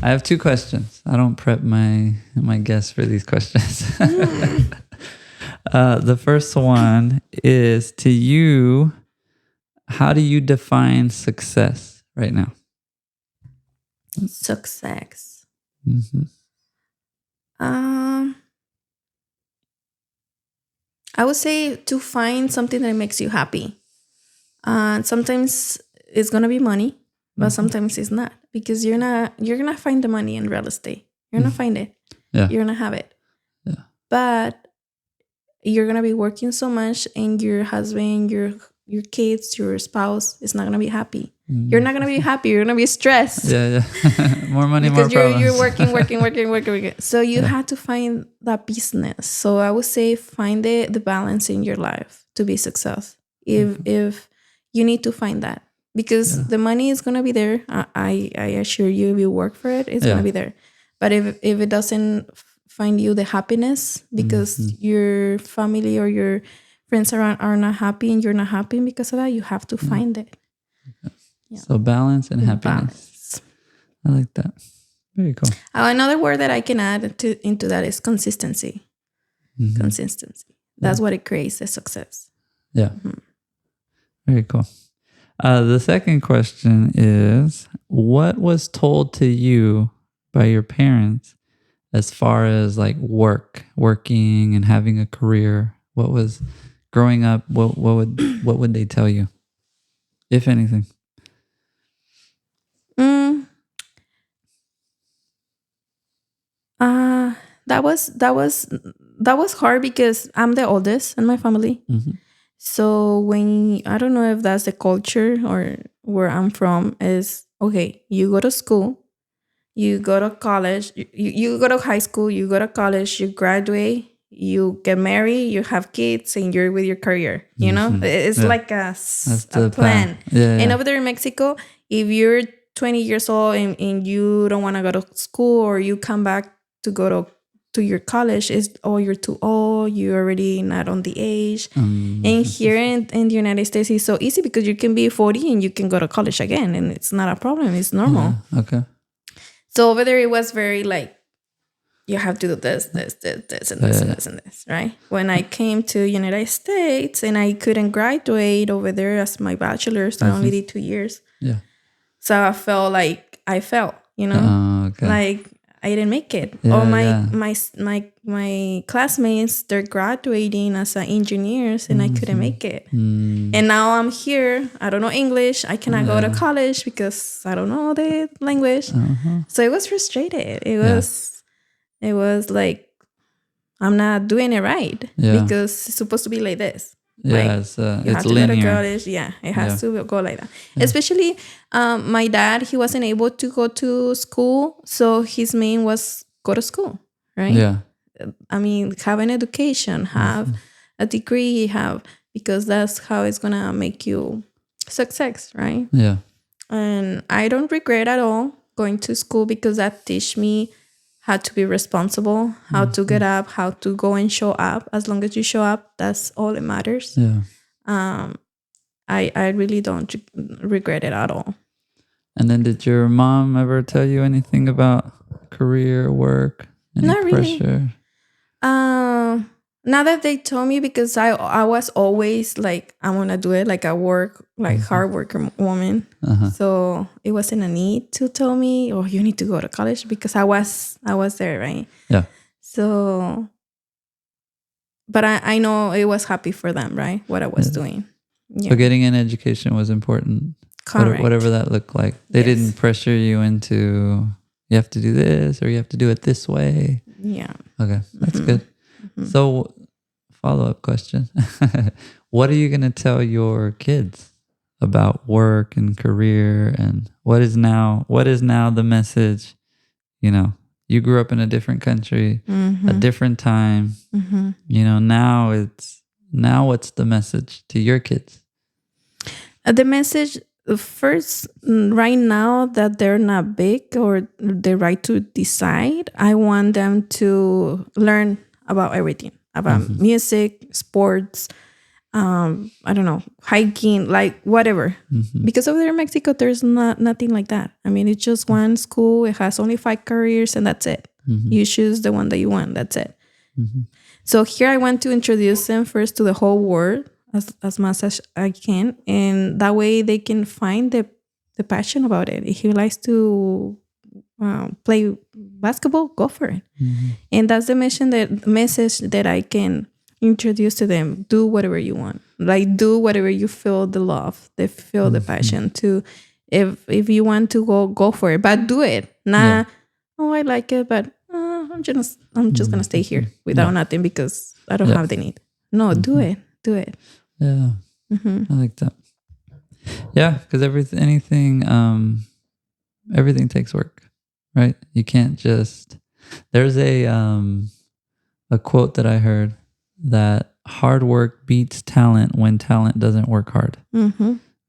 I have 2 questions. I don't prep my guests for these questions. The first one is, to you, how do you define success right now? Success. I would say to find something that makes you happy. Sometimes it's gonna be money, but sometimes it's not, because you're gonna find the money in real estate. You're gonna find it. Yeah. You're gonna have it. Yeah. But you're gonna be working so much, and your husband, your kids, your spouse is not gonna be happy. You're not gonna be happy. You're gonna be stressed. Yeah. More money, because more problems. you're working. So you have to find that business. So I would say find the balance in your life to be success. If you need to find that, because the money is gonna be there. I assure you, if you work for it, it's gonna be there. But if it doesn't find you the happiness because your family or your friends are not happy and you're not happy because of that, you have to find it. Yeah. So balance and happiness. I like that. Very cool. Another word that I can add into that is consistency. Consistency. That's what it creates the success. Yeah. Very cool. The second question is, what was told to you by your parents as far as like working and having a career? What was growing up? What would they tell you, if anything? That was hard because I'm the oldest in my family. So when, I don't know if that's the culture or where I'm from, is okay, you go to school, you go to college, you go to high school, you go to college, you graduate, you get married, you have kids, and you're with your career. You know, it's like a plan. And over there in Mexico, if you're 20 years old and you don't want to go to school, or you come back to go to your college, is you're too old, you're already not on the age. And here in the United States, it's so easy because you can be 40 and you can go to college again, and it's not a problem, it's normal. Okay. So over there it was very like, you have to do this and this and this, right? When I came to United States and I couldn't graduate over there as my bachelor's, I only did 2 years. Yeah. So I felt like I failed, you know, like I didn't make it. All my classmates, they're graduating as engineers, and I couldn't make it. And now I'm here. I don't know English. I cannot go to college because I don't know the language. So it was frustrated. It was like, I'm not doing it right because it's supposed to be like this. Yeah, like, it's have to linear. Go to college. Yeah, it has to go like that. Especially my dad, he wasn't able to go to school. So his main was go to school, right? Yeah. I mean, have an education, have a degree, because that's how it's going to make you success, right? Yeah. And I don't regret at all going to school because that teach me how to be responsible, how to get up, how to go and show up. As long as you show up, that's all that matters. Yeah. I really don't regret it at all. And then did your mom ever tell you anything about career, work, any Not pressure? Really. Now that they told me, because I was always like, I want to do it, like I work, like hard worker woman. So it wasn't a need to tell me, oh, you need to go to college, because I was there, right? Yeah. So, but I know it was happy for them, right? What I was doing. Yeah. So getting an education was important. Correct. Whatever that looked like. They didn't pressure you into, you have to do this or you have to do it this way. Yeah. Okay. That's good. So, follow-up question. What are you going to tell your kids about work and career, and what is now the message? You know, you grew up in a different country, a different time. You know, now what's the message to your kids? The message first, right now that they're not big or the right to decide, I want them to learn about everything, about music, sports, I don't know, hiking, like whatever. Because over there in Mexico, there's nothing like that. I mean, it's just one school. It has only 5 careers, and that's it. You choose the one that you want. That's it. So here I want to introduce them first to the whole world as much as I can, and that way they can find the passion about it. If he likes to play basketball, go for it. And that's the message that I can introduce to them. Do whatever you want, like do whatever you feel the love, they feel the passion to. If you want to go for it, but do it. Oh, I like it, but I'm just gonna stay here without nothing because I don't have the need. No, do it. Yeah. I like that. Yeah, because everything takes work, right? You can't just. There's a quote that I heard that hard work beats talent when talent doesn't work hard.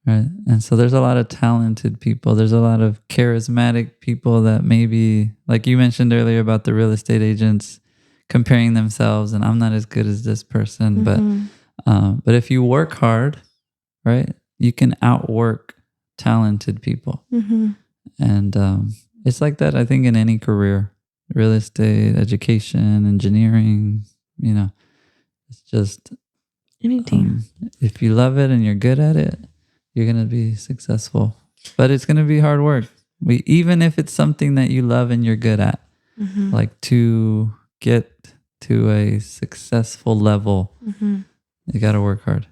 Right. And so there's a lot of talented people. There's a lot of charismatic people that maybe, like you mentioned earlier about the real estate agents comparing themselves, and I'm not as good as this person. But if you work hard, right, you can outwork talented people. And it's like that, I think, in any career. Real estate, education, engineering, it's just Anything. If you love it and you're good at it, you're going to be successful. But it's going to be hard work. Even if it's something that you love and you're good at, like to get to a successful level, you got to work hard.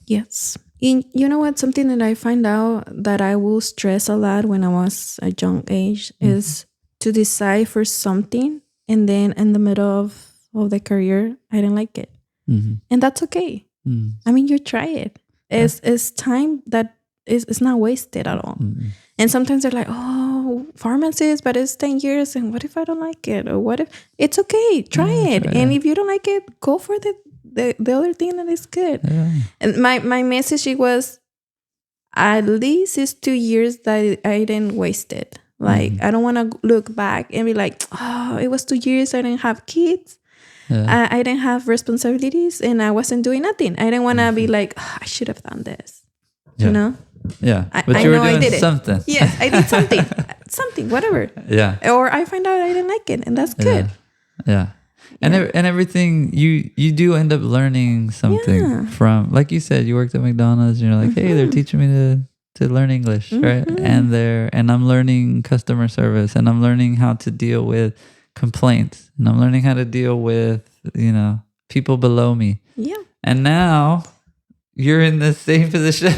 Yes. And you know what? Something that I find out that I will stress a lot when I was a young age is to decide for something, and then in the middle of the career, I didn't like it. And that's okay. I mean, you try it. It's time that is not wasted at all. And sometimes they're like, oh, pharmacist, but it's 10 years. And what if I don't like it? Or what if it's okay? Try it. And if you don't like it, go for the other thing that is good. And my message was, at least it's 2 years that I didn't waste it. Like, I don't want to look back and be like, oh, it was 2 years. I didn't have kids. I didn't have responsibilities and I wasn't doing nothing. I didn't want to be like, oh, I should have done this. You know? Yeah. But you were doing something. Yes, I did something. Something, whatever. Yeah. Or I find out I didn't like it, and that's good. Yeah. And everything, you do end up learning something from, like you said, you worked at McDonald's and you're like, hey, they're teaching me to learn English, right? And I'm learning customer service, and I'm learning how to deal with complaints, and I'm learning how to deal with, people below me. Yeah. And now you're in the same position.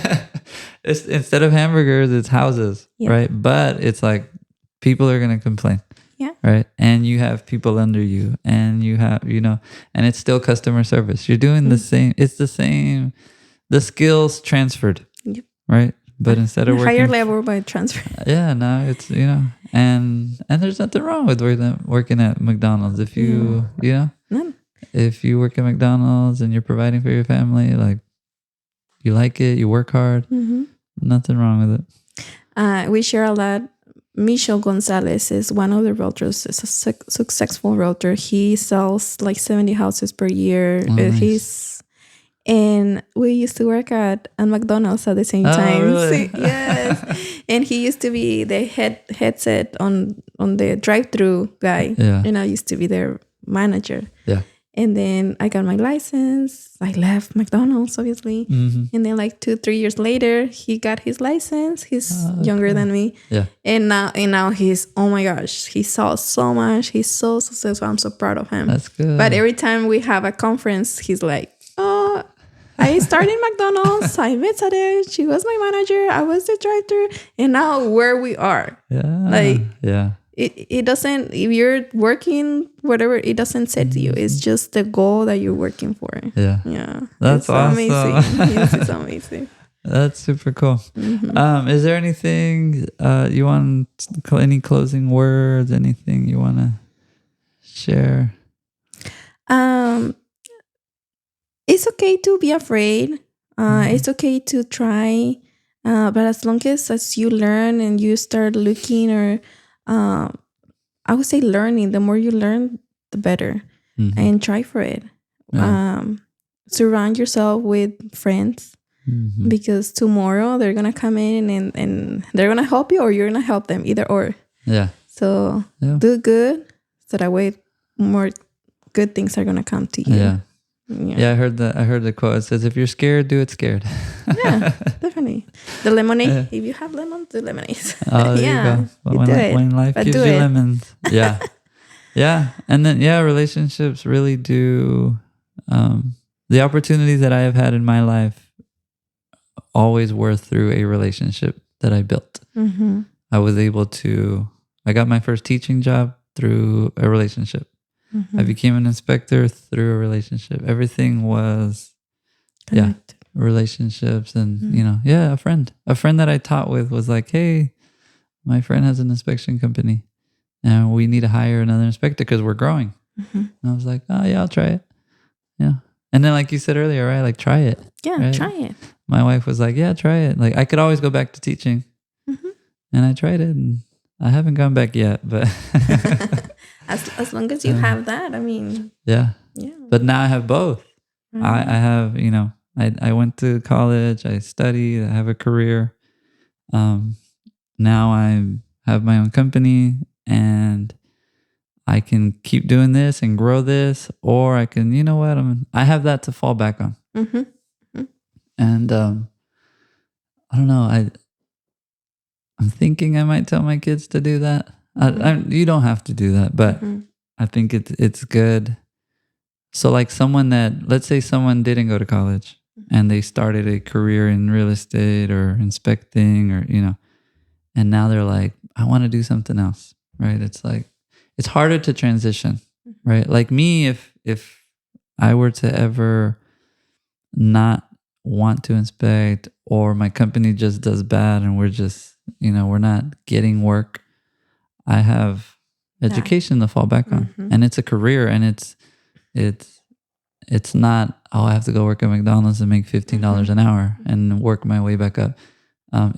Instead of hamburgers, it's houses, right? But it's like people are going to complain. Yeah. Right. And you have people under you, and you have, and it's still customer service. You're doing the same. It's the same. The skills transferred. Yep. Right. But instead of working higher level by transfer. Yeah. No, it's, and there's nothing wrong with working at McDonald's. If you, if you work at McDonald's and you're providing for your family, like you like it, you work hard, nothing wrong with it. We share a lot. Michel Gonzalez is one of the realtors. Is a successful realtor. He sells like 70 houses per year. Nice. And we used to work at McDonald's at the same time. Really? Yes. And he used to be the headset on the drive-through guy. Yeah. And I used to be their manager. Yeah. And then I got my license. I left McDonald's, obviously. And then like 2-3 years later, he got his license. He's younger than me. Yeah. And now he's, oh my gosh, he saw so much. He's so successful. I'm so proud of him. That's good. But every time we have a conference, he's like, oh, I started McDonald's. I met Zarel. She was my manager. I was the drive-thru. And now where we are. Yeah. Like, yeah. It doesn't, if you're working, whatever, it doesn't set you. It's just the goal that you're working for. Yeah. Yeah. That's awesome. Amazing. Yes, it's amazing. That's super cool. Is there anything you want, any closing words, anything you want to share? It's okay to be afraid. It's okay to try. But as long as you learn and you start looking, or I would say learning, the more you learn, the better. And try for it. Yeah. Surround yourself with friends, because tomorrow they're going to come in and they're going to help you, or you're going to help them, either or. Yeah. So do good, so that way more good things are going to come to you. Yeah. Yeah, I heard the quote. It says, if you're scared, do it scared. Yeah, definitely. The lemonade. If you have lemons, do lemonade. Oh, there you go. When life gives you lemons. Yeah. Yeah. And then, relationships really do. The opportunities that I have had in my life always were through a relationship that I built. I was able to, I got my first teaching job through a relationship. I became an inspector through a relationship. Everything was, connected. relationships. And, you know, yeah, a friend that I taught with was like, hey, my friend has an inspection company and we need to hire another inspector because we're growing. And I was like, oh, yeah, I'll try it. Yeah. And then, like you said earlier, right? Like, try it. Yeah, right? try it. My wife was like, yeah, try it. Like, I could always go back to teaching. And I tried it, and I haven't gone back yet. But as long as you have that, I mean. Yeah. But now I have both. I have, you know, I went to college, I studied, I have a career. Now I have my own company, and I can keep doing this and grow this, or I can, you know what, I have that to fall back on. And I don't know, I'm thinking I might tell my kids to do that. You don't have to do that, but I think it's good. So like let's say someone didn't go to college and they started a career in real estate or inspecting, or, you know, and now they're like, I want to do something else, right? It's like, it's harder to transition, right? Like me, if I were to ever not want to inspect, or my company just does bad and we're just, you know, we're not getting work, I have education to fall back on. And it's a career, and it's not, oh, I have to go work at McDonald's and make $15 an hour and work my way back up.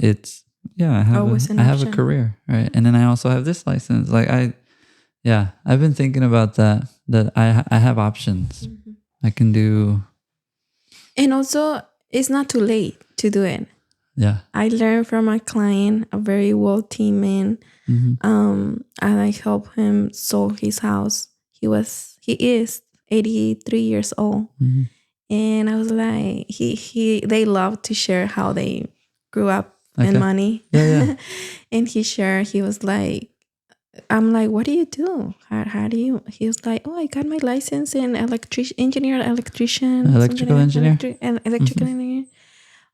It's, yeah, I have a career, right? And then I also have this license. Like I've been thinking about that I have options. I can do. And also, it's not too late to do it. Yeah. I learned from a client, a very wealthy man, and I helped him sold his house. He is 83 years old. And I was like, they love to share how they grew up in money. Yeah. And he was like, I'm like, what do you do? How do you? He was like, oh, I got my license in electrical engineer. Electrical engineer.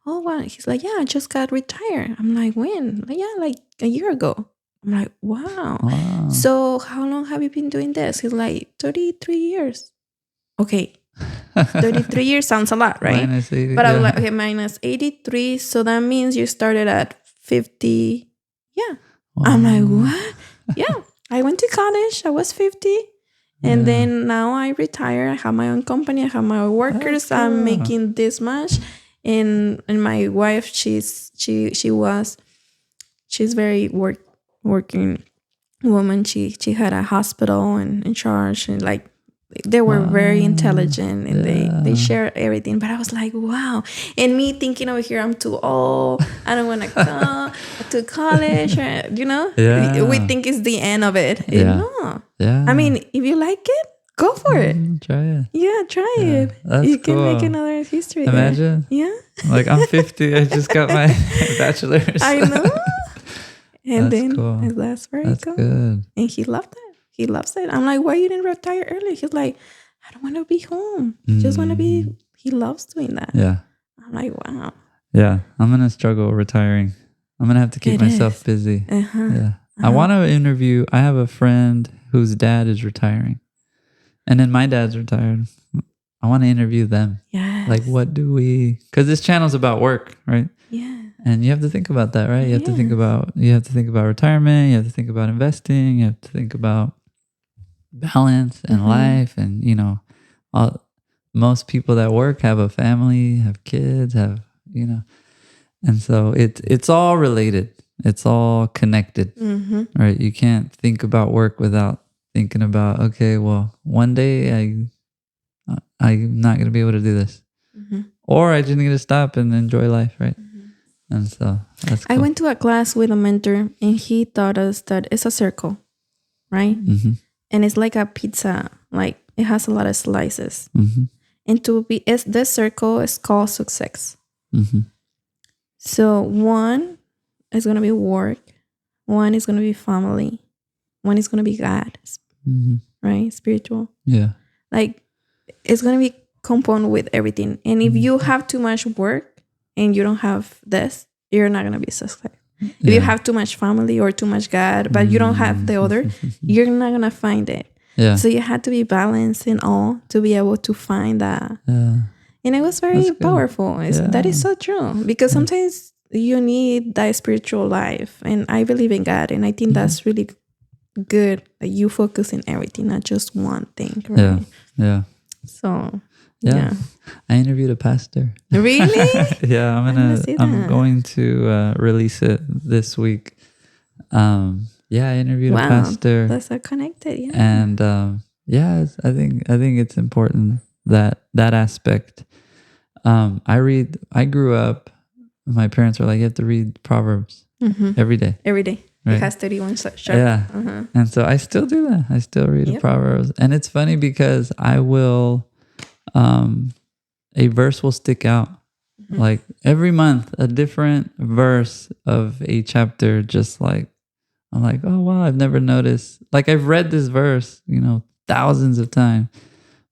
Oh, wow. He's like, yeah, I just got retired. I'm like, when? Like, yeah, like a year ago. I'm like, wow. So how long have you been doing this? He's like, 33 years. Okay. 33 years sounds a lot, right? Minus 80, but I was like, okay, minus 83. So that means you started at 50. Yeah. Wow. I'm like, what? Yeah. I went to college. I was 50. And then now I retire. I have my own company. I have my own workers. I'm making this much. And my wife, she's very working woman. She had a hospital and in charge, and like they were very intelligent, and they share everything. But I was like, wow. And me thinking over here, I'm too old. I don't want to go to college. Or, you know, we think it's the end of it. No. Yeah. I mean, if you like it, go for it. Try it. Yeah, try it. That's you can cool. make another history. Imagine. There. Yeah. Like I'm 50. I just got my bachelor's. I know. And that's cool. That's very that's cool. Good. And he loved it. He loves it. I'm like, why you didn't retire early? He's like, I don't want to be home. Just want to be. He loves doing that. Yeah. I'm like, wow. Yeah, I'm gonna struggle retiring. I'm gonna have to keep myself busy. Yeah. I want to interview. I have a friend whose dad is retiring, and then my dad's retired. I want to interview them. Yeah. Like, what do we? Because this channel's about work, right? Yeah. And you have to think about that, right? You have to think about. You have to think about retirement. You have to think about investing. You have to think about balance in life, and you know, most people that work have a family, have kids, have and so it's all related. It's all connected, right? You can't think about work without thinking about, okay, well, one day I'm not going to be able to do this, or I just need to stop and enjoy life, right? And so that's cool. I went to a class with a mentor, and he taught us that it's a circle, right? And it's like a pizza, like it has a lot of slices. And this circle is called success. So one is going to be work, one is going to be family, one is going to be God, right? Spiritual. Yeah. Like it's going to be compound with everything. And if you have too much work and you don't have this, you're not going to be successful. If you have too much family or too much God, but you don't have the other, you're not going to find it. Yeah. So you have to be balanced in all to be able to find that. Yeah. And it was very powerful. That is so true. Because sometimes you need that spiritual life. And I believe in God. And I think that's really good that you focus in everything, not just one thing. Right? Yeah. So, yeah. I interviewed a pastor. Really? Yeah, I'm going to release it this week. Yeah, I interviewed a pastor. That's so connected. Yeah. And I think it's important that aspect. I grew up, my parents were like, you have to read Proverbs every day. Every day. Right? It has 31 chapters. Yeah. And so I still do that. I still read the Proverbs. And it's funny because I will, a verse will stick out. Like every month, a different verse of a chapter, just like, I'm like, oh, wow, I've never noticed. Like I've read this verse, thousands of times.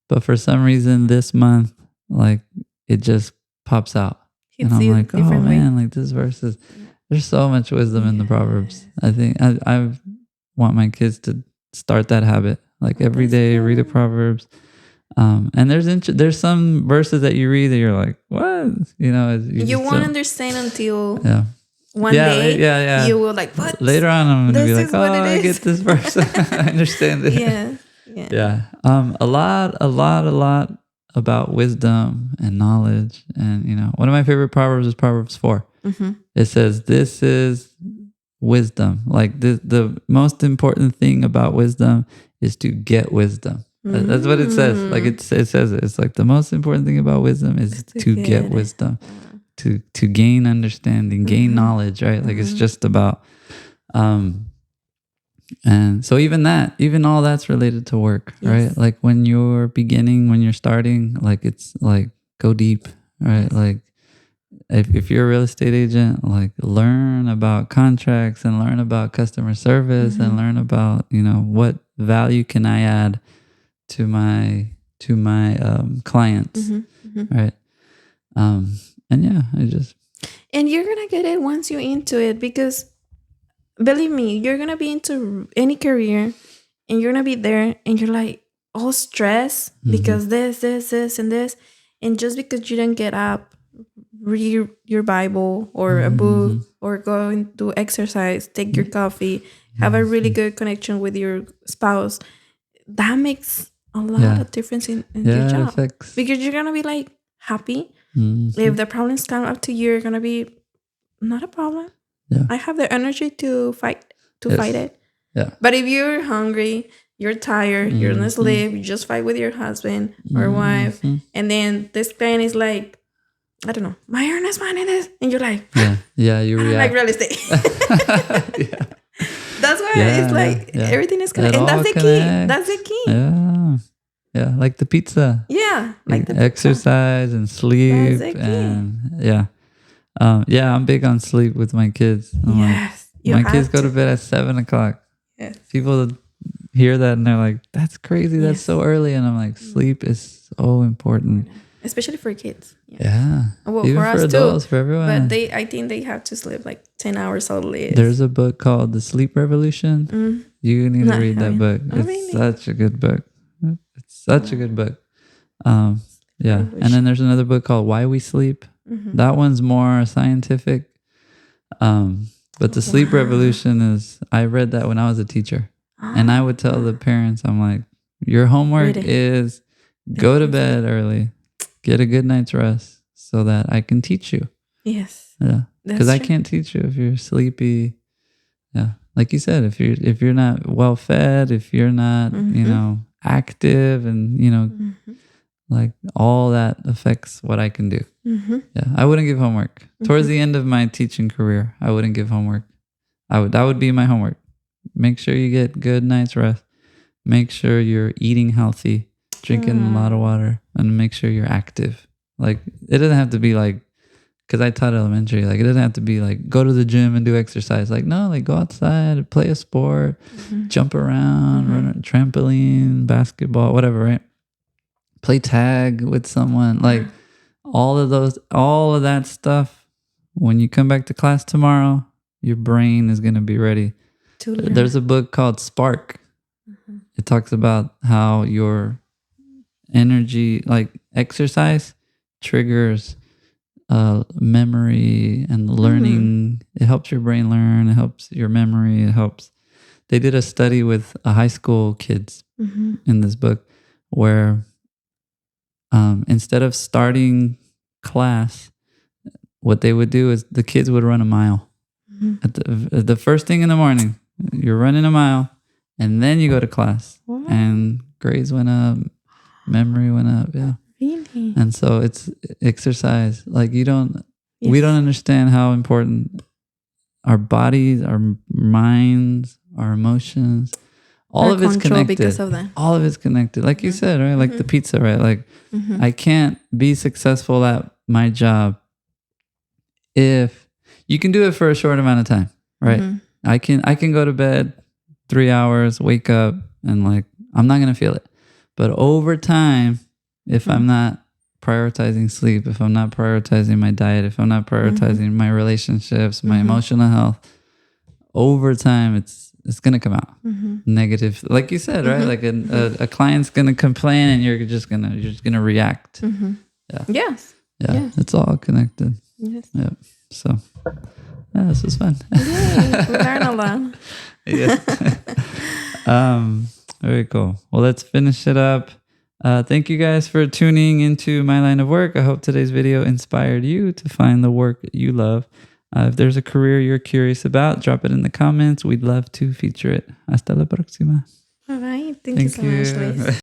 But for some reason this month, like it just pops out. And I'm like, oh man, like this verse is, there's so much wisdom in the Proverbs. I think I want my kids to start that habit. Like every day, read a Proverbs. And there's some verses that you read that you're like, what? You won't understand until one day you will like, what? Later on, I'm going to be like, oh, I get this verse. I understand it. Yeah. A lot about wisdom and knowledge. And, one of my favorite Proverbs is Proverbs 4. It says, this is wisdom. Like the most important thing about wisdom is to get wisdom. That's what it says. Like it says it. It's like the most important thing about wisdom is to get wisdom, to gain understanding, gain knowledge, right? Like it's just about, and so even all that's related to work, right? Like when you're starting, like it's like go deep, right? Like if you're a real estate agent, like learn about contracts and learn about customer service and learn about, what value can I add to my clients, right? And you're gonna get it once you're into it, because believe me, you're gonna be into any career and you're gonna be there and you're like all stressed because this and this, and just because you didn't get up, read your Bible or a book or go and do exercise, take your coffee, have a really good connection with your spouse, that makes a lot of difference in your job. Because you're gonna be like happy. If the problems come up to you, you're gonna be not a problem. I have the energy to fight it. But if you're hungry, you're tired, you're not sleep, you just fight with your husband or wife, and then this client is like, I don't know, my earnest money is, and you're like, you react like real estate. That's why it's like everything is connected. And that's the key. That's the key. Yeah, like the pizza. Yeah, like the exercise and sleep. That's the key. And I'm big on sleep with my kids. My kids go to bed at 7:00. Yes. People hear that and they're like, that's crazy. That's so early. And I'm like, sleep is so important. Especially for kids. Well, even for us adults, too. For everyone. But I think they have to sleep like 10 hours at least. There's a book called The Sleep Revolution. You need to read that book. It's such a good book. It's such a good book. And then there's another book called Why We Sleep. That one's more scientific. But The Sleep Revolution is, I read that when I was a teacher. And I would tell the parents, I'm like, your homework is go to bed early, get a good night's rest so that I can teach you. Yes. Yeah. Because I can't teach you if you're sleepy. Yeah. Like you said, if you're not well fed, if you're not, active and, like all that affects what I can do. Yeah. I wouldn't give homework. Towards the end of my teaching career, I wouldn't give homework. That would be my homework. Make sure you get good night's rest. Make sure you're eating healthy, drinking a lot of water, and make sure you're active. Like it doesn't have to be like, because I taught elementary, like it doesn't have to be like go to the gym and do exercise. Like no, like go outside, play a sport, jump around, run a trampoline, basketball, whatever, right? Play tag with someone. Like all of that stuff. When you come back to class tomorrow, your brain is going to be ready. There's a book called Spark. It talks about how your energy, like exercise, triggers memory and learning. It helps your brain learn. It helps your memory. It helps. They did a study with high school kids in this book where instead of starting class, what they would do is the kids would run a mile. At the first thing in the morning, you're running a mile, and then you go to class. Wow. And grades went up, memory went up. Yeah. Really? And so it's exercise. Like we don't understand how important our bodies, our minds, our emotions, all of it's connected. Because of that. All of it's connected. Like you said, right? Like the pizza, right? Like I can't be successful at my job if you can do it for a short amount of time, right? I can go to bed 3 hours, wake up, and like I'm not gonna feel it. But over time, if I'm not prioritizing sleep, if I'm not prioritizing my diet, if I'm not prioritizing my relationships, my emotional health, over time it's gonna come out negative. Like you said, right? Like a client's gonna complain, and you're just gonna react. Yeah. Yes. Yeah. Yes. It's all connected. Yes. Yeah. So this was fun. Yay, we learned a lot. Yeah. Very cool. Well, let's finish it up. Thank you guys for tuning into My Line of Work. I hope today's video inspired you to find the work that you love. If there's a career you're curious about, drop it in the comments. We'd love to feature it. Hasta la próxima. All right. Thank you so much, Luis.